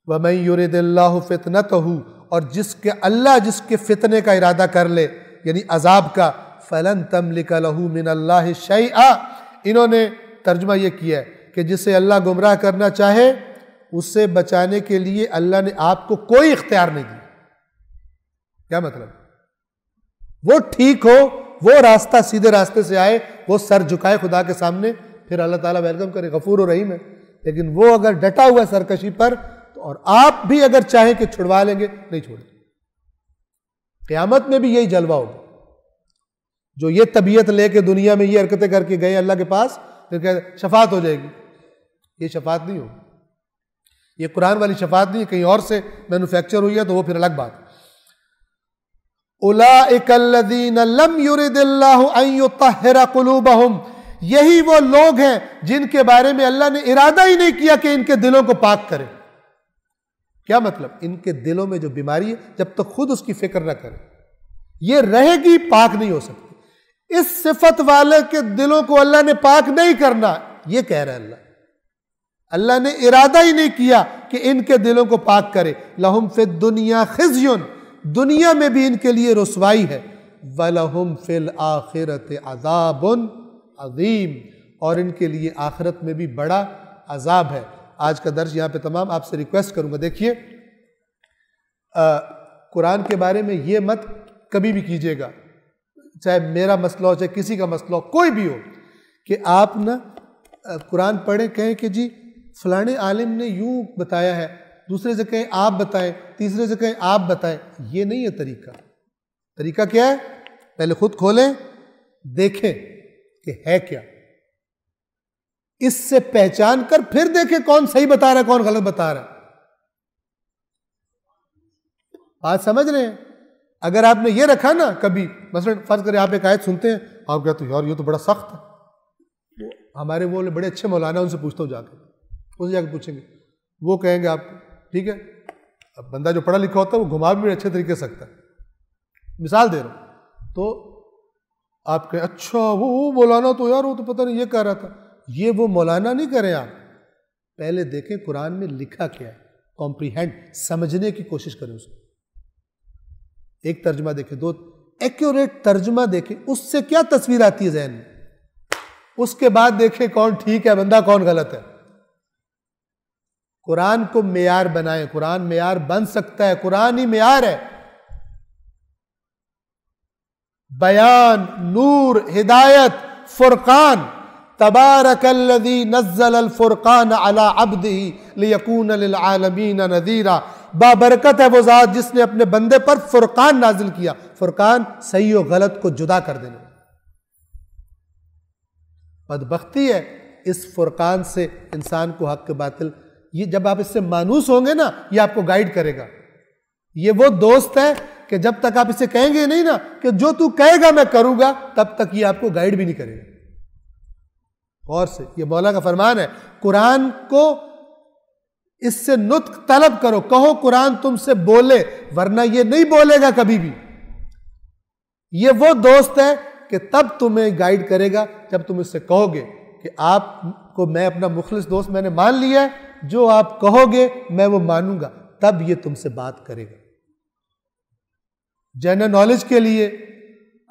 وَمَن يُرِدِ اللَّهُ فِتْنَتَهُ، اور جس کے فتنے کا ارادہ کر لے یعنی عذاب کا، فَلَن تَمْلِكَ لَهُ مِنَ اللَّهِ شَيْئًا، انہوں نے ترجمہ یہ کیا ہے کہ جسے اللہ گمراہ کرنا چاہے اسے بچانے کے لیے اللہ نے آپ کو کوئی اختیار نہیں دیا. کیا مطلب؟ وہ ٹھیک ہو، وہ راستہ سیدھے راستے سے آئے، وہ سر جھکائے خدا کے سامنے، پھر اللہ تعالیٰ ویلکم کرے، غفور و رحیم ہے. لیکن وہ اگر ڈٹا ہوا سرکشی پر، اور آپ بھی اگر چاہیں کہ چھڑوا لیں گے، نہیں چھوڑیں. قیامت میں بھی یہی جلوہ ہوگا. جو یہ طبیعت لے کے دنیا میں یہ حرکتیں کر کے گئے اللہ کے پاس، پھر کہتے شفاعت ہو جائے گی. یہ شفاعت نہیں ہوگی، یہ قرآن والی شفاعت نہیں، کہیں اور سے مینوفیکچر ہوئی ہے تو وہ پھر الگ بات. اولئک الذین لم یرد اللہ ان یطہر قلوبہم، یہی وہ لوگ ہیں جن کے بارے میں اللہ نے ارادہ ہی نہیں کیا کہ ان کے دلوں کو پاک کرے. کیا مطلب؟ ان کے دلوں میں جو بیماری ہے جب تک خود اس کی فکر نہ کرے یہ رہے گی، پاک نہیں ہو سکتی. اس صفت والے کے دلوں کو اللہ نے پاک نہیں کرنا، یہ کہہ رہا ہے اللہ. اللہ نے ارادہ ہی نہیں کیا کہ ان کے دلوں کو پاک کرے. لہم فی الدنیا خزی، دنیا میں بھی ان کے لیے رسوائی ہے. وَلَهُمْ فِي الْآخِرَةِ عَذَابٌ عظیم، اور ان کے لیے آخرت میں بھی بڑا عذاب ہے. آج کا درس یہاں پہ تمام. آپ سے ریکویسٹ کروں گا، دیکھیے قرآن کے بارے میں یہ مت کبھی بھی کیجیے گا، چاہے میرا مسئلہ ہو چاہے کسی کا مسئلہ ہو، کوئی بھی ہو، کہ آپ نا قرآن پڑھیں کہیں کہ جی فلانے عالم نے یوں بتایا ہے، دوسرے سے کہیں آپ بتائیں، تیسرے سے کہیں آپ بتائیں. یہ نہیں ہے طریقہ. طریقہ کیا ہے؟ پہلے خود کھولیں، دیکھیں کہ ہے کیا، اس سے پہچان کر پھر دیکھیں کون صحیح بتا رہا ہے کون غلط بتا رہا ہے. بات سمجھ رہے ہیں؟ اگر آپ نے یہ رکھا نا کبھی، مثلا فرض کریں آپ ایک آیت سنتے ہیں، آپ کہتے ہیں یار یہ تو بڑا سخت ہے، ہمارے وہ بڑے اچھے مولانا ان سے پوچھتا ہوں، جا کے ان سے جا کے پوچھیں گے، وہ کہیں گے آپ ٹھیک ہے. اب بندہ جو پڑھا لکھا ہوتا ہے وہ گھما بھی اچھے طریقے سے سکتا ہے. مثال دے رہا ہوں، تو آپ کہیں اچھا وہ مولانا تو یار وہ تو پتہ نہیں یہ کہہ رہا تھا. یہ وہ مولانا نہیں کریں آپ، پہلے دیکھیں قرآن میں لکھا کیا ہے، کمپریہینڈ، سمجھنے کی کوشش کریں اس کو. ایک ترجمہ دیکھیں، 2 ایکوریٹ ترجمہ دیکھیں، اس سے کیا تصویر آتی ہے ذہن میں، اس کے بعد دیکھیں کون ٹھیک ہے بندہ کون غلط ہے. قرآن کو معیار بنائیں. قرآن معیار بن سکتا ہے، قرآن ہی معیار ہے. بیان، نور، ہدایت، فرقان. تبارک الذی نزل الفرقان علی عبدہ لیکون للعالمین نذیرا. بابرکت ہے وہ ذات جس نے اپنے بندے پر فرقان نازل کیا. فرقان صحیح و غلط کو جدا کر دینے. بدبختی ہے اس فرقان سے انسان کو حق کے باطل، یہ جب آپ اس سے مانوس ہوں گے نا، یہ آپ کو گائیڈ کرے گا. یہ وہ دوست ہے کہ جب تک آپ اسے کہیں گے نہیں نا کہ جو تو کہے گا میں کروں گا، تب تک یہ آپ کو گائیڈ بھی نہیں کرے گا. غور سے، یہ مولا کا فرمان ہے. قرآن کو اس سے نطق طلب کرو، کہو قرآن تم سے بولے، ورنہ یہ نہیں بولے گا کبھی بھی. یہ وہ دوست ہے کہ تب تمہیں گائیڈ کرے گا جب تم اس سے کہو گے کہ آپ کو میں اپنا مخلص دوست میں نے مان لیا ہے، جو آپ کہو گے میں وہ مانوں گا، تب یہ تم سے بات کرے گا. جنرل نالج کے لیے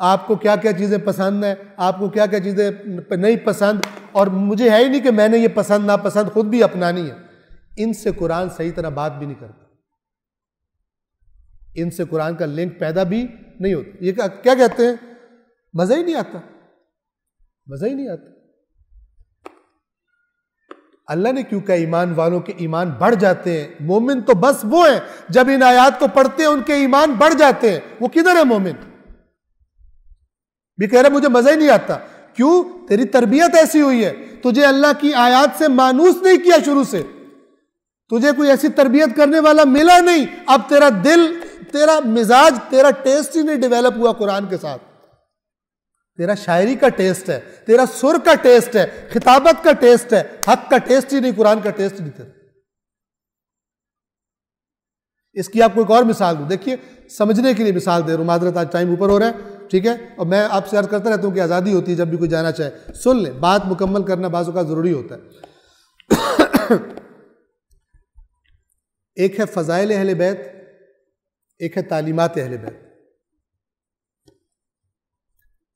آپ کو کیا کیا چیزیں پسند ہیں، آپ کو کیا کیا چیزیں نہیں پسند، اور مجھے ہے ہی نہیں کہ میں نے یہ پسند ناپسند خود بھی اپنانی ہے. ان سے قرآن صحیح طرح بات بھی نہیں کرتا، ان سے قرآن کا لنک پیدا بھی نہیں ہوتا. یہ کیا کہتے ہیں؟ مزہ ہی نہیں آتا، مزہ ہی نہیں آتا. اللہ نے کیوں کہا ایمان والوں کے ایمان بڑھ جاتے ہیں؟ مومن تو بس وہ ہیں جب ان آیات کو پڑھتے ہیں ان کے ایمان بڑھ جاتے ہیں. وہ کدھر ہے مومن؟ بھی کہہ رہے مجھے مزہ ہی نہیں آتا. کیوں؟ تیری تربیت ایسی ہوئی ہے، تجھے اللہ کی آیات سے مانوس نہیں کیا شروع سے، تجھے کوئی ایسی تربیت کرنے والا ملا نہیں. اب تیرا دل، تیرا مزاج، تیرا ٹیسٹ ہی نہیں ڈیولپ ہوا قرآن کے ساتھ. تیرا شاعری کا ٹیسٹ ہے، تیرا سر کا ٹیسٹ ہے، خطابت کا ٹیسٹ ہے، حق کا ٹیسٹ ہی نہیں، قرآن کا ٹیسٹ نہیں تیرا. اس کی آپ کو ایک اور مثال دوں. دیکھیے سمجھنے کے لیے مثال دے رہا ہوں، معذرت آج ٹائم اوپر ہو رہا ہے، ٹھیک ہے، اور میں آپ سے عرض کرتا رہتا ہوں کہ آزادی ہوتی ہے جب بھی کوئی جانا چاہے سن لیں. بات مکمل کرنا بعض اوقات ضروری ہوتا ہے. ایک ہے فضائل اہل بیت، ایک ہے تعلیمات اہل بیت.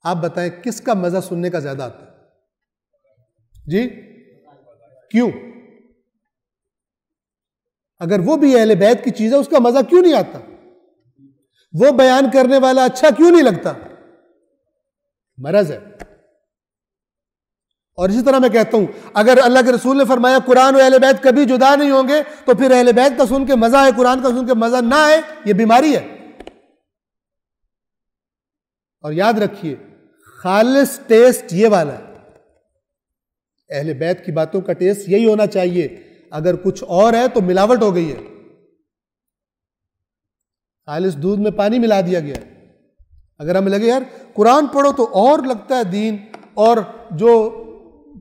آپ بتائیں کس کا مزہ سننے کا زیادہ آتا ہے؟ جی کیوں؟ اگر وہ بھی اہل بیت کی چیز ہے اس کا مزہ کیوں نہیں آتا؟ وہ بیان کرنے والا اچھا کیوں نہیں لگتا؟ مرض ہے. اور اسی طرح میں کہتا ہوں اگر اللہ کے رسول نے فرمایا قرآن و اہل بیت کبھی جدا نہیں ہوں گے، تو پھر اہل بیت کا سن کے مزہ آئے، قرآن کا سن کے مزہ نہ آئے، یہ بیماری ہے. اور یاد رکھیے خالص ٹیسٹ یہ والا ہے، اہل بیت کی باتوں کا ٹیسٹ یہی ہونا چاہیے. اگر کچھ اور ہے تو ملاوٹ ہو گئی ہے، خالص دودھ میں پانی ملا دیا گیا ہے. اگر ہمیں لگے یار قرآن پڑھو تو اور لگتا ہے دین، اور جو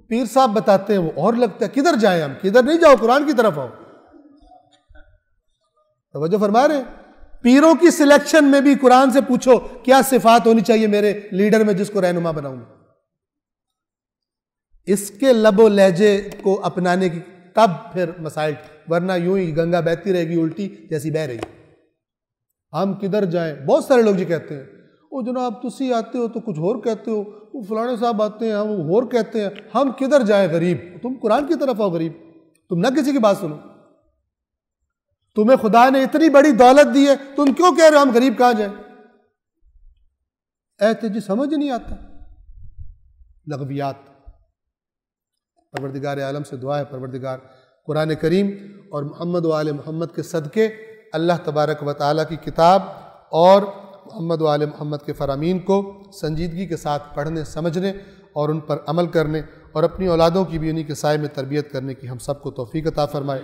پیر صاحب بتاتے ہیں وہ اور لگتا ہے، کدھر جائیں ہم؟ کدھر نہیں جاؤ، قرآن کی طرف آؤ. توجہ فرما رہے ہیں؟ پیروں کی سلیکشن میں بھی قرآن سے پوچھو کیا صفات ہونی چاہیے میرے لیڈر میں جس کو رہنما بناؤں. اس کے لب و لہجے کو اپنانے کی تب پھر مسائل، ورنہ یوں ہی گنگا بہتی رہے گی الٹی جیسی بہ رہی. ہم کدھر جائیں؟ بہت سارے لوگ جی کہتے ہیں او جناب تسی آتے ہو تو کچھ اور کہتے ہو، وہ فلانے صاحب آتے ہیں ہم وہ اور کہتے ہیں، ہم کدھر جائیں؟ غریب تم قرآن کی طرف آؤ. غریب تم نہ کسی کی بات سنو. تمہیں خدا نے اتنی بڑی دولت دی ہے، تم کیوں کہہ رہے ہو ہم غریب کہاں جائیں؟ تجھے سمجھ نہیں آتا. لغویات. پروردگار عالم سے دعا ہے پروردگار قرآن کریم اور محمد و آل محمد کے صدقے اللہ تبارک و تعالیٰ کی کتاب اور محمد و آل محمد کے فرامین کو سنجیدگی کے ساتھ پڑھنے، سمجھنے اور ان پر عمل کرنے، اور اپنی اولادوں کی بھی انہی کے سائے میں تربیت کرنے کی ہم سب کو توفیق عطا فرمائے.